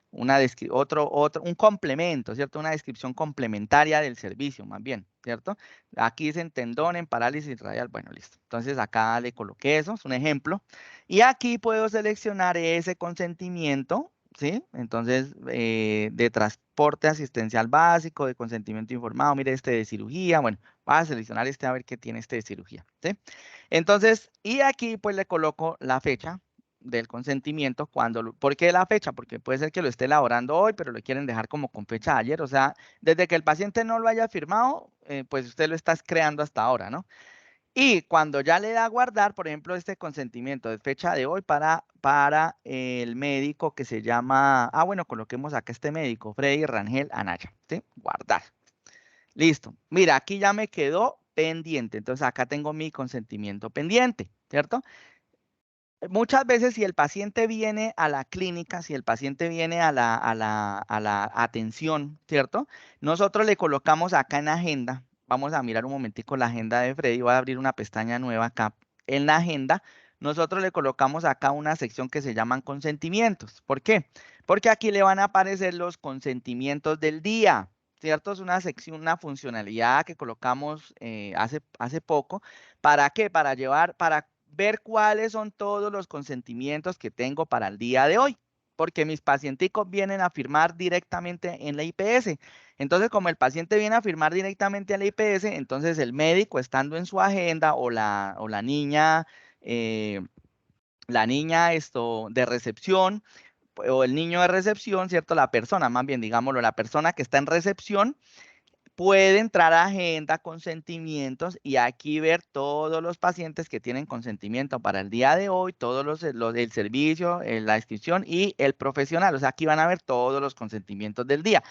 un complemento, ¿cierto? Una descripción complementaria del servicio, más bien, ¿cierto? Aquí dicen tendón en parálisis radial, bueno, listo. Entonces acá le coloqué eso, es un ejemplo. Y aquí puedo seleccionar ese consentimiento, ¿sí? Entonces, de transporte asistencial básico, de consentimiento informado, mire este de cirugía, bueno, voy a seleccionar a ver qué tiene este de cirugía, ¿sí? Entonces, y aquí pues le coloco la fecha del consentimiento. ¿Por qué la fecha? Porque puede ser que lo esté elaborando hoy, pero lo quieren dejar como con fecha de ayer. O sea, desde que el paciente no lo haya firmado, pues usted lo está creando hasta ahora, ¿no? Y cuando ya le da a guardar, por ejemplo, este consentimiento de fecha de hoy para el médico que se llama, bueno, coloquemos acá este médico, Freddy Rangel Anaya, ¿sí? Guardar. Listo. Mira, aquí ya me quedó pendiente. Entonces acá tengo mi consentimiento pendiente, ¿cierto? Muchas veces si el paciente viene a la clínica, si el paciente viene a la atención, ¿cierto? Nosotros le colocamos acá en agenda, vamos a mirar un momentico la agenda de Freddy, voy a abrir una pestaña nueva acá en la agenda, nosotros le colocamos acá una sección que se llaman consentimientos. ¿Por qué? Porque aquí le van a aparecer los consentimientos del día, ¿cierto? Es una sección, una funcionalidad que colocamos hace poco. ¿Para qué? Para ver cuáles son todos los consentimientos que tengo para el día de hoy, porque mis pacienticos vienen a firmar directamente en la IPS. Entonces, como el paciente viene a firmar directamente a la IPS, entonces el médico, estando en su agenda, o la niña, de recepción, o el niño de recepción, ¿cierto? La persona, más bien, digámoslo, la persona que está en recepción, puede entrar a agenda, consentimientos, y aquí ver todos los pacientes que tienen consentimiento para el día de hoy, todos los del servicio, la inscripción y el profesional. O sea, aquí van a ver todos los consentimientos del día.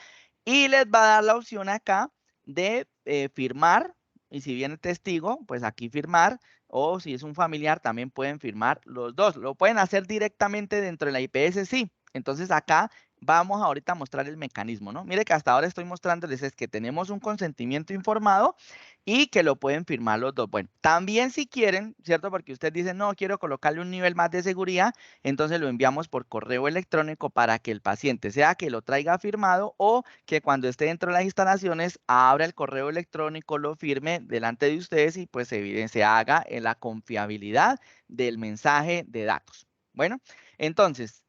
Y les va a dar la opción acá de firmar, y si viene testigo, pues aquí firmar, o si es un familiar, también pueden firmar los dos. Lo pueden hacer directamente dentro de la IPS, sí. Entonces acá vamos ahorita a mostrar el mecanismo, ¿no? Mire que hasta ahora estoy mostrándoles es que tenemos un consentimiento informado y que lo pueden firmar los dos. Bueno, también si quieren, ¿cierto? Porque usted dice, no, quiero colocarle un nivel más de seguridad, entonces lo enviamos por correo electrónico para que el paciente, sea que lo traiga firmado o que cuando esté dentro de las instalaciones abra el correo electrónico, lo firme delante de ustedes y pues se haga en la confiabilidad del mensaje de datos. Bueno, entonces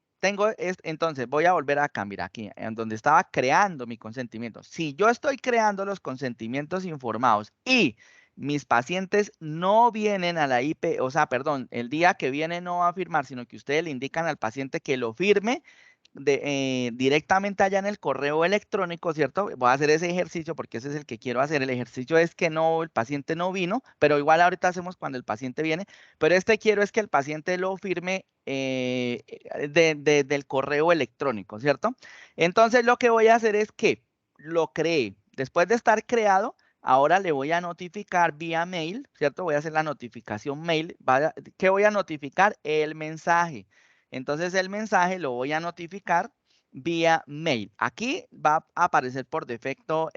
entonces voy a volver acá, mira, aquí, en donde estaba creando mi consentimiento. Si yo estoy creando los consentimientos informados y mis pacientes no vienen a la IP, o sea, perdón, el día que viene no va a firmar, sino que ustedes le indican al paciente que lo firme directamente allá en el correo electrónico, ¿cierto? Voy a hacer ese ejercicio porque ese es el que quiero hacer. El ejercicio es que no, el paciente no vino, pero igual ahorita hacemos cuando el paciente viene, pero quiero es que el paciente lo firme del correo electrónico, ¿cierto? Entonces lo que voy a hacer es que lo cree. Después de estar creado, ahora le voy a notificar vía mail, ¿cierto? Voy a hacer la notificación mail. ¿Qué voy a notificar? El mensaje. Entonces el mensaje lo voy a notificar vía mail. Aquí va a aparecer por defecto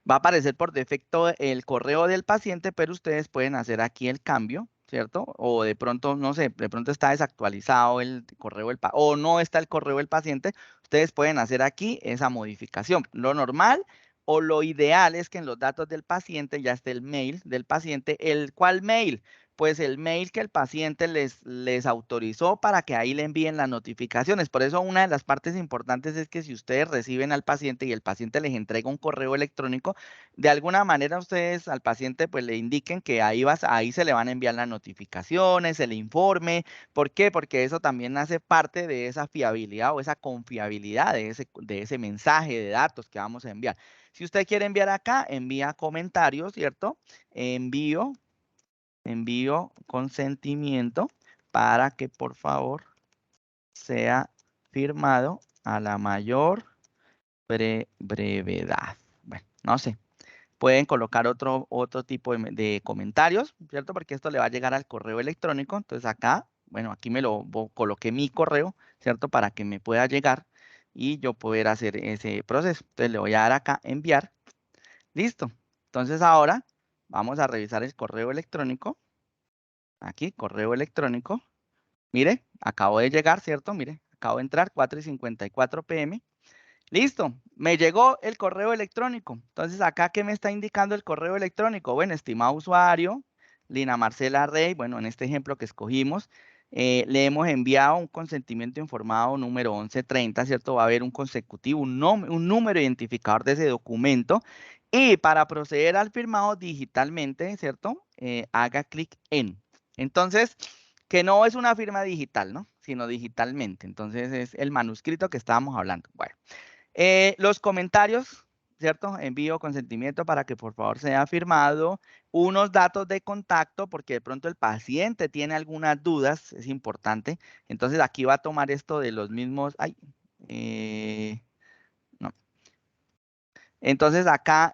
va a aparecer por defecto el correo del paciente, pero ustedes pueden hacer aquí el cambio, ¿cierto? O de pronto, no sé, de pronto está desactualizado el correo o no está el correo del paciente, ustedes pueden hacer aquí esa modificación. Lo normal o lo ideal es que en los datos del paciente ya esté el mail del paciente. ¿Cuál mail? Pues el mail que el paciente les autorizó para que ahí le envíen las notificaciones. Por eso una de las partes importantes es que si ustedes reciben al paciente y el paciente les entrega un correo electrónico, de alguna manera ustedes al paciente pues le indiquen que ahí se le van a enviar las notificaciones, el informe. ¿Por qué? Porque eso también hace parte de esa fiabilidad o esa confiabilidad de ese mensaje de datos que vamos a enviar. Si usted quiere enviar acá, envía comentarios, ¿cierto? Envío consentimiento para que por favor sea firmado a la mayor brevedad. Bueno, no sé. Pueden colocar otro tipo de comentarios, ¿cierto? Porque esto le va a llegar al correo electrónico. Entonces acá, bueno, aquí coloqué mi correo, ¿cierto? Para que me pueda llegar y yo poder hacer ese proceso. Entonces le voy a dar acá enviar. Listo. Entonces ahora vamos a revisar el correo electrónico. Aquí, correo electrónico. Mire, acabo de llegar, ¿cierto? Mire, acabo de entrar, 4:54 p.m. Listo, me llegó el correo electrónico. Entonces, acá, ¿qué me está indicando el correo electrónico? Bueno, estimado usuario, Lina Marcela Rey, bueno, en este ejemplo que escogimos, le hemos enviado un consentimiento informado número 1130, ¿cierto? Va a haber un consecutivo, un número identificador de ese documento. Y para proceder al firmado digitalmente, ¿cierto? Haga clic en. Entonces, que no es una firma digital, ¿no? Sino digitalmente. Entonces, es el manuscrito que estábamos hablando. Bueno. Los comentarios, ¿cierto? Envío consentimiento para que por favor sea firmado. Unos datos de contacto, porque de pronto el paciente tiene algunas dudas, es importante. Entonces aquí va a tomar esto de los mismos. Ay, no. Entonces acá,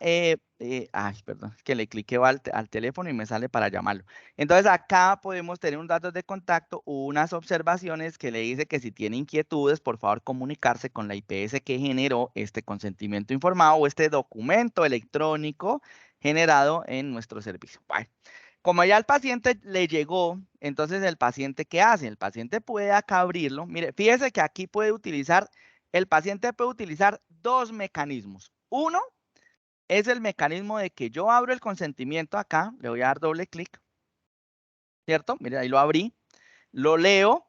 perdón, es que le cliqué al teléfono y me sale para llamarlo. Entonces acá podemos tener un datos de contacto, unas observaciones que le dice que si tiene inquietudes, por favor comunicarse con la IPS que generó este consentimiento informado o este documento electrónico generado en nuestro servicio. Bueno, como ya al paciente le llegó, entonces el paciente, ¿qué hace? El paciente puede acá abrirlo. Mire, fíjese que aquí puede utilizar el paciente puede utilizar dos mecanismos. Uno es el mecanismo de que yo abro el consentimiento acá, le voy a dar doble clic, ¿cierto? Mire, ahí lo abrí, lo leo.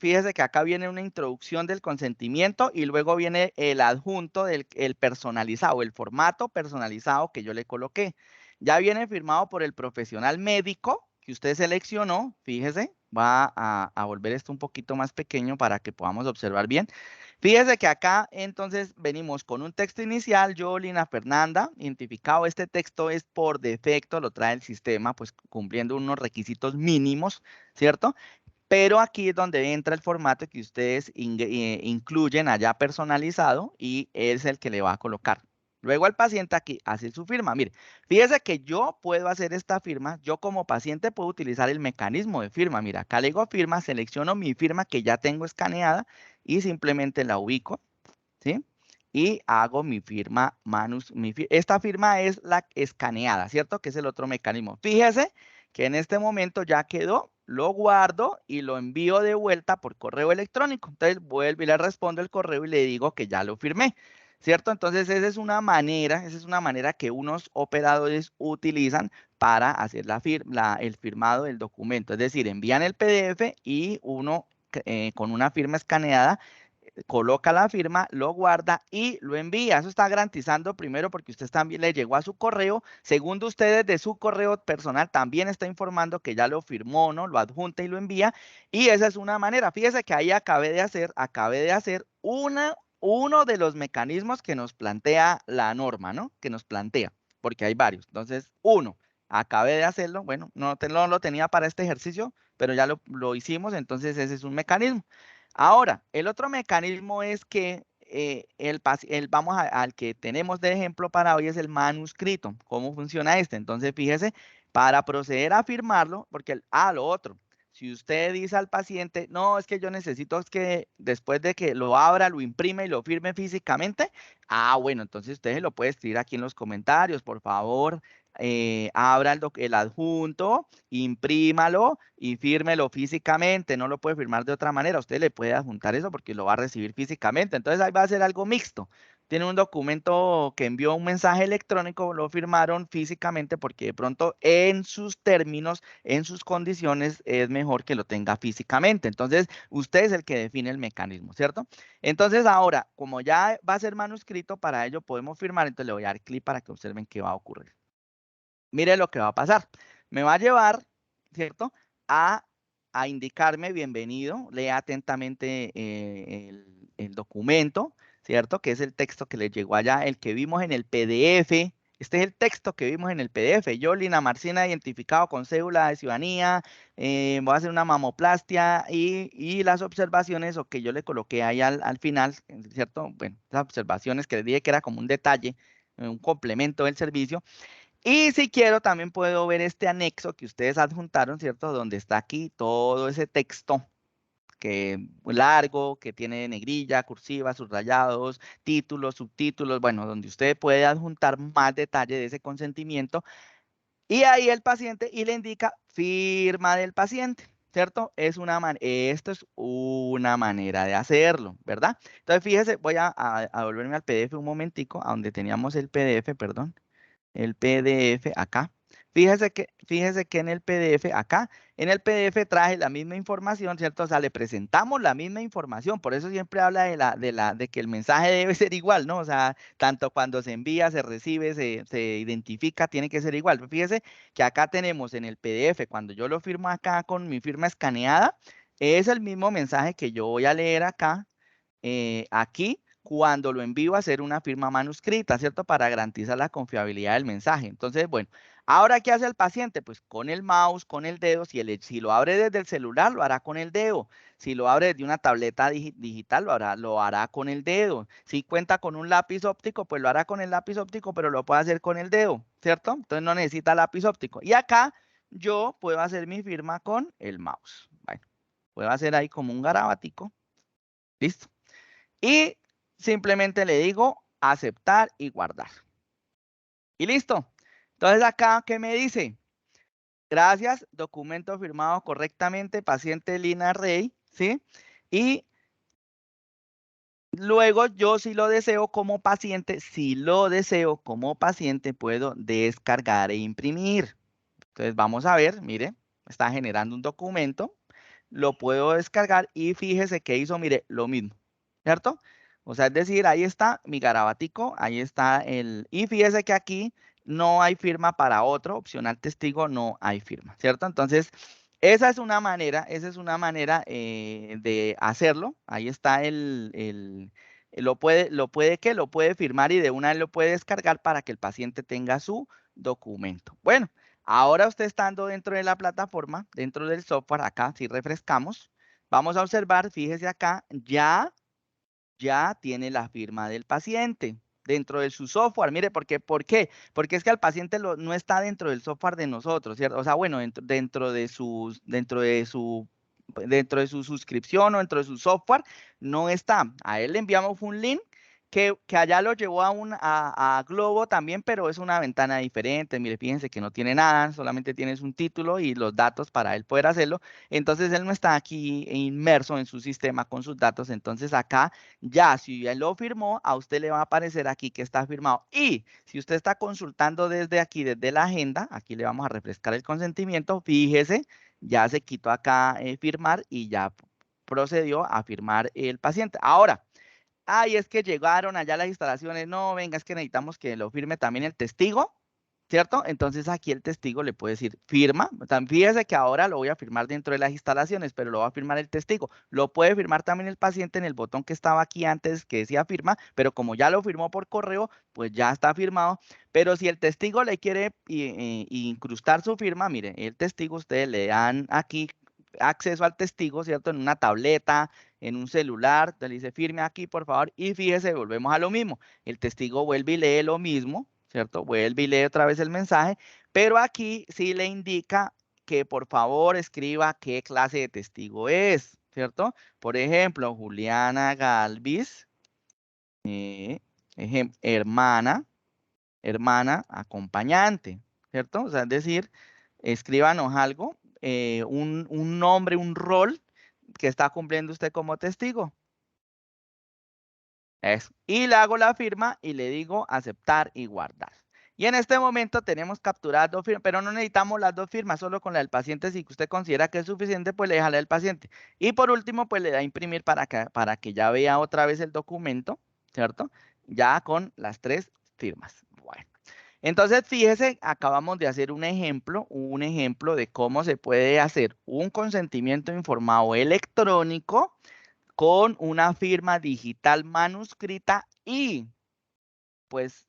Fíjese que acá viene una introducción del consentimiento y luego viene el adjunto del el personalizado, el formato personalizado que yo le coloqué. Ya viene firmado por el profesional médico que usted seleccionó. Fíjese, va a volver esto un poquito más pequeño para que podamos observar bien. Fíjese que acá entonces venimos con un texto inicial, yo, Lina Fernanda, identificado. Este texto es por defecto, lo trae el sistema, pues cumpliendo unos requisitos mínimos, ¿cierto? Pero aquí es donde entra el formato que ustedes incluyen allá personalizado y es el que le va a colocar. Luego al paciente aquí hace su firma. Mire, fíjese que yo puedo hacer esta firma. Yo como paciente puedo utilizar el mecanismo de firma. Mira, acá le digo firma, selecciono mi firma que ya tengo escaneada y simplemente la ubico, ¿sí? Y hago mi firma esta firma es la escaneada, ¿cierto? Que es el otro mecanismo. Fíjese que en este momento ya quedó, lo guardo y lo envío de vuelta por correo electrónico. Entonces vuelvo y le respondo el correo y le digo que ya lo firmé, ¿cierto? Entonces esa es una manera que unos operadores utilizan para hacer el firmado del documento. Es decir, envían el PDF y uno con una firma escaneada coloca la firma, lo guarda y lo envía. Eso está garantizando primero porque usted también le llegó a su correo. Segundo, usted desde su correo personal también está informando que ya lo firmó, ¿no? Lo adjunta y lo envía. Y esa es una manera. Fíjese que ahí acabé de hacer uno de los mecanismos que nos plantea la norma, ¿no? Que nos plantea, porque hay varios. Entonces, acabé de hacerlo. Bueno, no lo tenía para este ejercicio, pero ya lo hicimos. Entonces, ese es un mecanismo. Ahora, el otro mecanismo es que vamos al que tenemos de ejemplo para hoy es el manuscrito. ¿Cómo funciona este? Entonces, fíjese, para proceder a firmarlo, porque lo otro, si usted dice al paciente, no, es que yo necesito es que después de que lo abra, lo imprime y lo firme físicamente, bueno, entonces usted lo puede escribir aquí en los comentarios, por favor, abra el adjunto, imprímalo y fírmelo físicamente. No lo puede firmar de otra manera. Usted le puede adjuntar eso porque lo va a recibir físicamente. Entonces ahí va a ser algo mixto. Tiene un documento que envió un mensaje electrónico, lo firmaron físicamente porque de pronto en sus términos, en sus condiciones, es mejor que lo tenga físicamente. Entonces, usted es el que define el mecanismo, ¿cierto? Entonces, ahora, como ya va a ser manuscrito, para ello podemos firmar. Entonces, le voy a dar clic para que observen qué va a ocurrir. Mire lo que va a pasar. Me va a llevar, ¿cierto? A indicarme bienvenido. Lea atentamente el documento, ¿cierto? Que es el texto que le llegó allá, el que vimos en el PDF. Este es el texto que vimos en el PDF. Yo, Lina Marcina, identificado con cédula de ciudadanía, voy a hacer una mamoplastia y las observaciones o que yo le coloqué ahí al final, ¿cierto? Bueno, las observaciones que les dije que era como un detalle, un complemento del servicio. Y si quiero, también puedo ver este anexo que ustedes adjuntaron, ¿cierto? Donde está aquí todo ese texto que largo, que tiene negrilla, cursiva, subrayados, títulos, subtítulos, bueno, donde usted puede adjuntar más detalle de ese consentimiento. Y ahí el paciente y le indica firma del paciente, ¿cierto? Esto es una manera de hacerlo, ¿verdad? Entonces, fíjese, voy a volverme al PDF un momentico, a donde teníamos el PDF, perdón. El PDF acá. Fíjese que en el PDF acá, en el PDF traje la misma información, ¿cierto? O sea, le presentamos la misma información. Por eso siempre habla de que el mensaje debe ser igual, ¿no? O sea, tanto cuando se envía, se recibe, se identifica, tiene que ser igual. Fíjese que acá tenemos en el PDF, cuando yo lo firmo acá con mi firma escaneada, es el mismo mensaje que yo voy a leer acá aquí cuando lo envío a hacer una firma manuscrita, ¿cierto? Para garantizar la confiabilidad del mensaje. Entonces, bueno, ahora, ¿qué hace el paciente? Pues con el mouse, con el dedo, si lo abre desde el celular, lo hará con el dedo. Si lo abre desde una tableta digital, lo hará con el dedo. Si cuenta con un lápiz óptico, pues lo hará con el lápiz óptico, pero lo puede hacer con el dedo, ¿cierto? Entonces no necesita lápiz óptico. Y acá yo puedo hacer mi firma con el mouse. Bueno, puedo hacer ahí como un garabatico. Listo. Y simplemente le digo aceptar y guardar. Y listo. Entonces acá, ¿qué me dice? Gracias, documento firmado correctamente, paciente Lina Rey, ¿sí? Y Luego yo si lo deseo como paciente, puedo descargar e imprimir. Entonces vamos a ver, mire, está generando un documento, lo puedo descargar y fíjese que hizo, mire, lo mismo, ¿cierto? O sea, es decir, ahí está mi garabatico, ahí está y fíjese que aquí no hay firma para otro, opcional testigo, no hay firma, ¿cierto? Entonces, esa es una manera de hacerlo. Ahí está lo puede firmar y de una vez lo puede descargar para que el paciente tenga su documento. Bueno, ahora usted estando dentro de la plataforma, dentro del software, acá si refrescamos, vamos a observar, fíjese acá, ya tiene la firma del paciente dentro de su software. Mire, ¿por qué? Porque es que el paciente no está dentro del software de nosotros, ¿cierto? O sea, bueno, dentro de su suscripción o dentro de su software, no está. A él le enviamos un link que allá lo llevó a Globo también, pero es una ventana diferente. Mire, fíjense que no tiene nada, solamente tienes un título y los datos para él poder hacerlo. Entonces, él no está aquí inmerso en su sistema con sus datos. Entonces, acá ya, si él lo firmó, a usted le va a aparecer aquí que está firmado. Y si usted está consultando desde aquí, desde la agenda, aquí le vamos a refrescar el consentimiento. Fíjese, ya se quitó acá firmar y ya procedió a firmar el paciente. Ahora, ay, es que llegaron allá las instalaciones. No, venga, es que necesitamos que lo firme también el testigo, ¿cierto? Entonces aquí el testigo le puede decir firma. Fíjese que ahora lo voy a firmar dentro de las instalaciones, pero lo va a firmar el testigo. Lo puede firmar también el paciente en el botón que estaba aquí antes que decía firma, pero como ya lo firmó por correo, pues ya está firmado. Pero si el testigo le quiere incrustar su firma, mire, el testigo ustedes le dan aquí acceso al testigo, ¿cierto? En una tableta, en un celular, entonces le dice firme aquí, por favor, y fíjese, volvemos a lo mismo. El testigo vuelve y lee lo mismo, ¿cierto? Vuelve y lee otra vez el mensaje, pero aquí sí le indica que por favor escriba qué clase de testigo es, ¿cierto? Por ejemplo, Juliana Galvis, hermana acompañante, ¿cierto? O sea, es decir, escríbanos algo, un nombre, un rol que está cumpliendo usted como testigo. Eso. Y le hago la firma y le digo aceptar y guardar. Y en este momento tenemos capturadas 2 firmas, pero no necesitamos las 2 firmas, solo con la del paciente. Si usted considera que es suficiente, pues le deja la del paciente. Y por último, pues le da a imprimir para que ya vea otra vez el documento, ¿cierto? Ya con las 3 firmas. Bueno. Entonces, fíjese, acabamos de hacer un ejemplo de cómo se puede hacer un consentimiento informado electrónico con una firma digital manuscrita y, pues,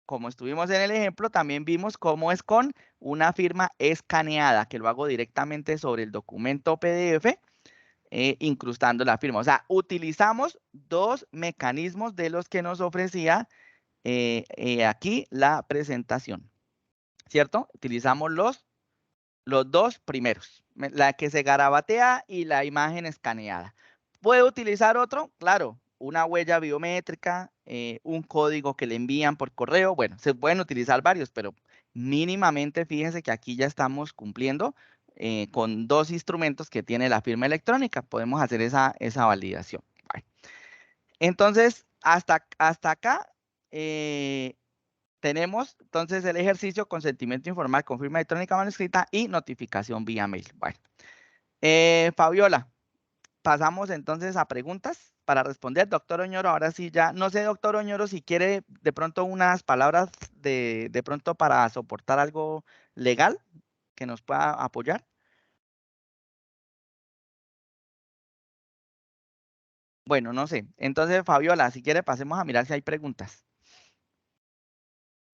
como estuvimos en el ejemplo, también vimos cómo es con una firma escaneada, que lo hago directamente sobre el documento PDF, incrustando la firma. O sea, utilizamos 2 mecanismos de los que nos ofrecía aquí la presentación, ¿cierto? Utilizamos los 2 primeros, la que se garabatea y la imagen escaneada. ¿Puede utilizar otro? Claro, una huella biométrica, un código que le envían por correo. Bueno, se pueden utilizar varios, pero mínimamente fíjense que aquí ya estamos cumpliendo con 2 instrumentos que tiene la firma electrónica. Podemos hacer esa validación. Bueno, entonces, hasta acá tenemos entonces el ejercicio, consentimiento informal con firma electrónica manuscrita y notificación vía mail. Bueno, Fabiola, pasamos entonces a preguntas para responder. Doctor Oñoro, ahora sí ya, no sé, doctor Oñoro, si quiere de pronto unas palabras de pronto para soportar algo legal que nos pueda apoyar. Bueno, no sé. Entonces, Fabiola, si quiere pasemos a mirar si hay preguntas.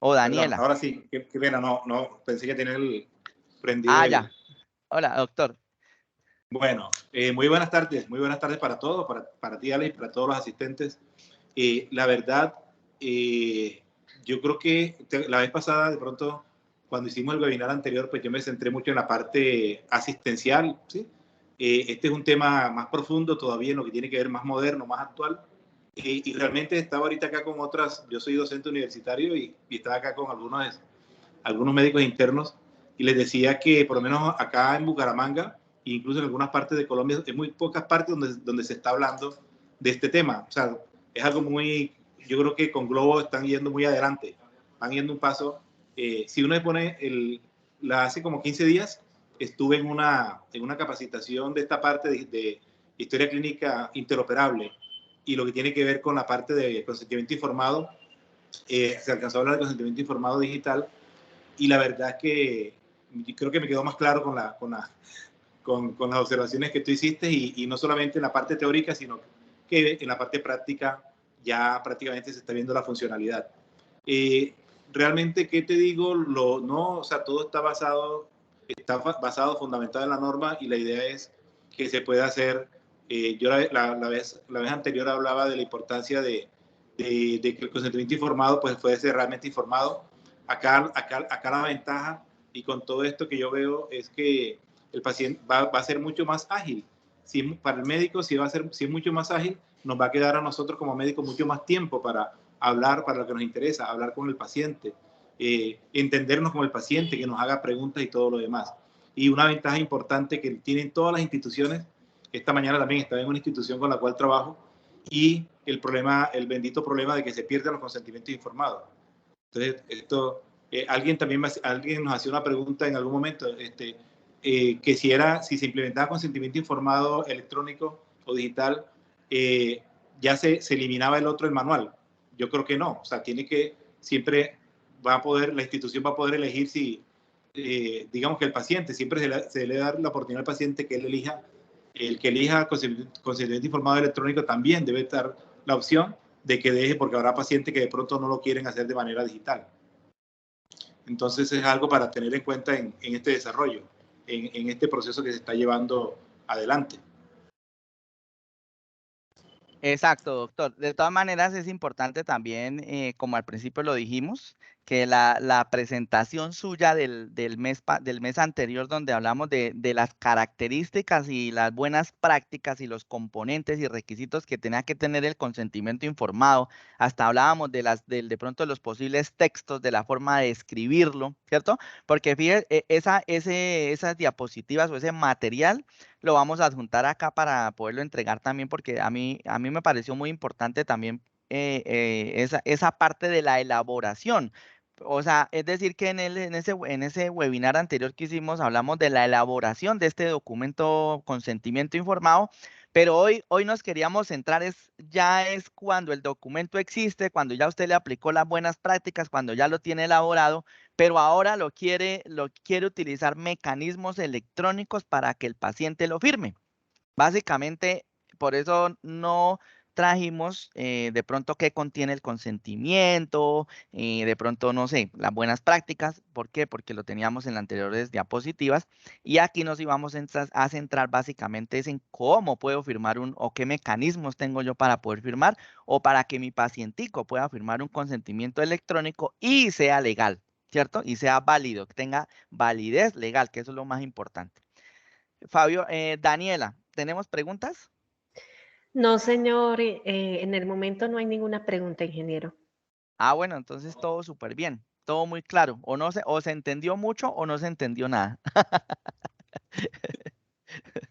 O Daniela. Perdón, ahora sí, qué pena, no, pensé que tenía el prendido. Ah, ya. Hola, doctor. Bueno, muy buenas tardes para todos, para ti, Alex, para todos los asistentes. La verdad, yo creo que la vez pasada, de pronto, cuando hicimos el webinar anterior, pues yo me centré mucho en la parte asistencial, ¿sí? Este es un tema más profundo todavía, en lo que tiene que ver más moderno, más actual. Y realmente estaba ahorita acá con otras, yo soy docente universitario y estaba acá con algunos médicos internos y les decía que por lo menos acá en Bucaramanga, incluso en algunas partes de Colombia, en muy pocas partes donde se está hablando de este tema. O sea, es algo muy, yo creo que con Globo están yendo muy adelante, van yendo un paso. Si uno le pone, hace como 15 días estuve en una capacitación de esta parte de historia clínica interoperable y lo que tiene que ver con la parte de consentimiento informado. Se alcanzó a hablar de consentimiento informado digital y la verdad es que creo que me quedó más claro con las observaciones que tú hiciste y no solamente en la parte teórica, sino que en la parte práctica ya prácticamente se está viendo la funcionalidad. Realmente, ¿qué te digo? No, o sea, todo está basado, fundamentado en la norma y la idea es que se pueda hacer. Yo la vez anterior hablaba de la importancia de que el consentimiento informado pues puede ser realmente informado. Acá la ventaja y con todo esto que yo veo es que el paciente va a ser mucho más ágil. Para el médico, si es mucho más ágil, nos va a quedar a nosotros como médicos mucho más tiempo para hablar para lo que nos interesa, hablar con el paciente, entendernos con el paciente, que nos haga preguntas y todo lo demás. Y una ventaja importante que tienen todas las instituciones, esta mañana también estaba en una institución con la cual trabajo, y el bendito problema de que se pierden los consentimientos informados. Entonces, alguien nos hacía una pregunta en algún momento, que si se implementaba consentimiento informado electrónico o digital, ya se eliminaba el manual. Yo creo que no, o sea, siempre la institución va a poder elegir si, digamos que el paciente, siempre se le debe dar la oportunidad al paciente que él elija, el que elija consentimiento informado electrónico también debe estar la opción de que deje, porque habrá pacientes que de pronto no lo quieren hacer de manera digital. Entonces es algo para tener en cuenta en este desarrollo, en este proceso que se está llevando adelante. Exacto, doctor. De todas maneras, es importante también, como al principio lo dijimos, que la presentación suya del mes anterior, donde hablamos de las características y las buenas prácticas y los componentes y requisitos que tenía que tener el consentimiento informado, hasta hablábamos de pronto de los posibles textos, de la forma de escribirlo, ¿cierto? Porque fíjate, esas diapositivas o ese material lo vamos a adjuntar acá para poderlo entregar también, porque a mí me pareció muy importante también esa parte de la elaboración. O sea, es decir, que en ese webinar anterior que hicimos hablamos de la elaboración de este documento consentimiento informado, pero hoy nos queríamos centrar ya es cuando el documento existe, cuando ya usted le aplicó las buenas prácticas, cuando ya lo tiene elaborado, pero ahora lo quiere utilizar mecanismos electrónicos para que el paciente lo firme. Básicamente, por eso no trajimos de pronto qué contiene el consentimiento, de pronto, no sé, las buenas prácticas. ¿Por qué? Porque lo teníamos en las anteriores diapositivas y aquí nos íbamos a centrar básicamente en cómo puedo firmar o qué mecanismos tengo yo para poder firmar o para que mi pacientico pueda firmar un consentimiento electrónico y sea legal, ¿cierto? Y sea válido, que tenga validez legal, que eso es lo más importante. Fabio, Daniela, ¿tenemos preguntas? No, señor, en el momento no hay ninguna pregunta, ingeniero. Bueno, entonces todo súper bien, todo muy claro. O se entendió mucho o no se entendió nada.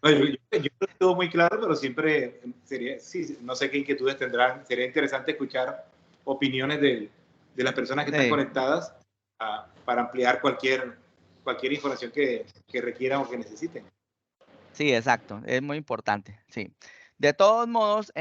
Yo creo que estuvo muy claro, pero siempre no sé qué inquietudes tendrán. Sería interesante escuchar opiniones de las personas que están conectadas para ampliar cualquier información que requieran o que necesiten. Sí, exacto, es muy importante, sí. De todos modos,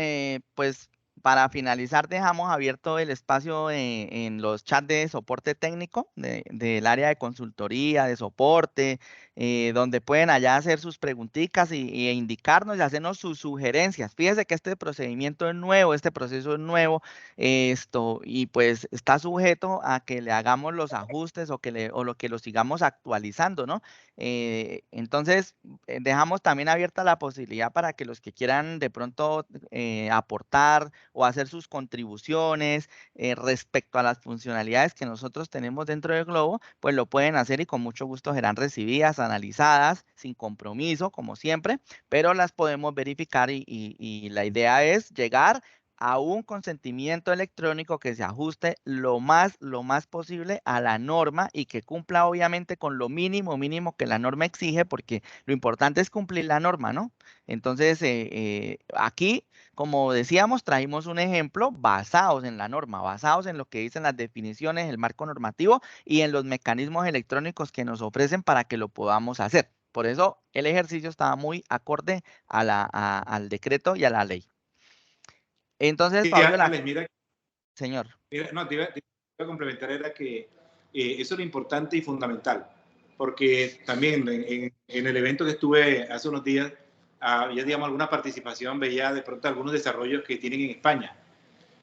pues para finalizar dejamos abierto el espacio en los chats de soporte técnico del área de consultoría, de soporte, donde pueden allá hacer sus preguntitas e indicarnos y hacernos sus sugerencias. Fíjese que este procedimiento es nuevo, este proceso es nuevo, y pues está sujeto a que le hagamos los ajustes o lo que lo sigamos actualizando, ¿no? Entonces, dejamos también abierta la posibilidad para que los que quieran de pronto aportar o hacer sus contribuciones respecto a las funcionalidades que nosotros tenemos dentro del Globo, pues lo pueden hacer y con mucho gusto serán recibidas, analizadas, sin compromiso, como siempre, pero las podemos verificar y la idea es llegar a un consentimiento electrónico que se ajuste lo más posible a la norma y que cumpla obviamente con lo mínimo que la norma exige, porque lo importante es cumplir la norma, ¿no? Entonces, aquí, como decíamos, trajimos un ejemplo basados en la norma, basados en lo que dicen las definiciones, el marco normativo y en los mecanismos electrónicos que nos ofrecen para que lo podamos hacer. Por eso el ejercicio estaba muy acorde al decreto y a la ley. Entonces, Sí, Fabiola, Alex, mira, señor. no, te iba a complementar, era que eso es lo importante y fundamental, porque también en el evento que estuve hace unos días, ya digamos alguna participación, veía de pronto algunos desarrollos que tienen en España,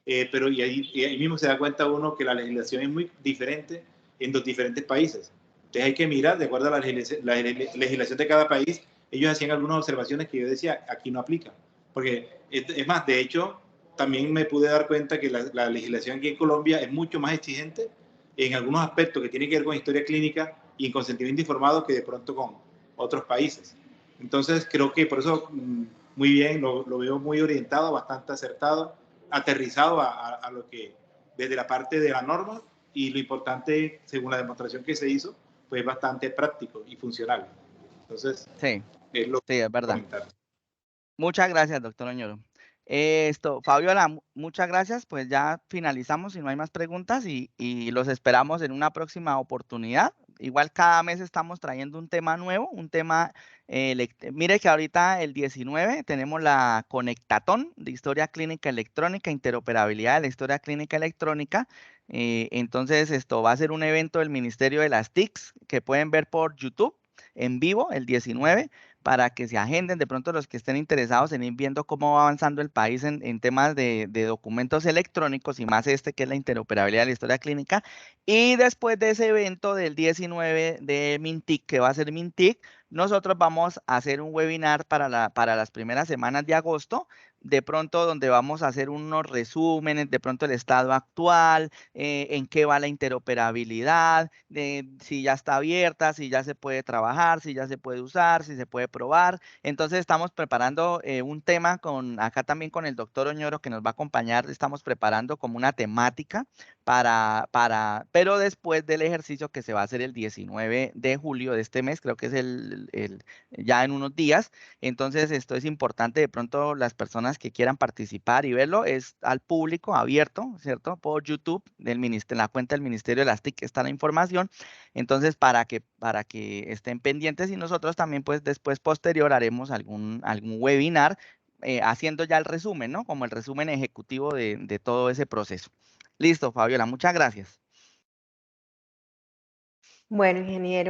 pero y ahí mismo se da cuenta uno que la legislación es muy diferente en los diferentes países. Entonces hay que mirar, de acuerdo a la legislación de cada país, ellos hacían algunas observaciones que yo decía, aquí no aplican. Porque es más, de hecho, también me pude dar cuenta que la legislación aquí en Colombia es mucho más exigente en algunos aspectos que tienen que ver con historia clínica y en consentimiento informado que de pronto con otros países. Entonces creo que por eso muy bien, lo veo muy orientado, bastante acertado, aterrizado a lo que desde la parte de la norma, y lo importante, según la demostración que se hizo, pues bastante práctico y funcional. Entonces, Sí, es lo sí, que es verdad. comentar. Muchas gracias, doctor Oñoro. Fabiola, muchas gracias. Pues ya finalizamos, si no hay más preguntas, y los esperamos en una próxima oportunidad. Igual cada mes estamos trayendo un tema nuevo, un tema, mire que ahorita el 19 tenemos la Conectatón de Historia Clínica Electrónica, interoperabilidad de la historia clínica electrónica. Entonces, esto va a ser un evento del Ministerio de las TICs que pueden ver por YouTube en vivo el 19, para que se agenden de pronto los que estén interesados en ir viendo cómo va avanzando el país en temas de documentos electrónicos, y más este que es la interoperabilidad de la historia clínica. Y después de ese evento del 19 de Mintic, que va a ser Mintic, nosotros vamos a hacer un webinar para las primeras semanas de agosto, de pronto donde vamos a hacer unos resúmenes, de pronto el estado actual, en qué va la interoperabilidad, si ya está abierta, si ya se puede trabajar, si ya se puede usar, si se puede probar. Entonces estamos preparando un tema acá también con el doctor Oñoro, que nos va a acompañar. Estamos preparando como una temática pero después del ejercicio que se va a hacer el 19 de julio de este mes, creo que es ya en unos días. Entonces esto es importante, de pronto las personas que quieran participar y verlo, es al público abierto, ¿cierto? Por YouTube, en la cuenta del Ministerio de las TIC está la información. Entonces, para que estén pendientes, y nosotros también, pues después posterior haremos algún webinar haciendo ya el resumen, ¿no? Como el resumen ejecutivo de todo ese proceso. Listo, Fabiola, muchas gracias. Bueno, ingeniero.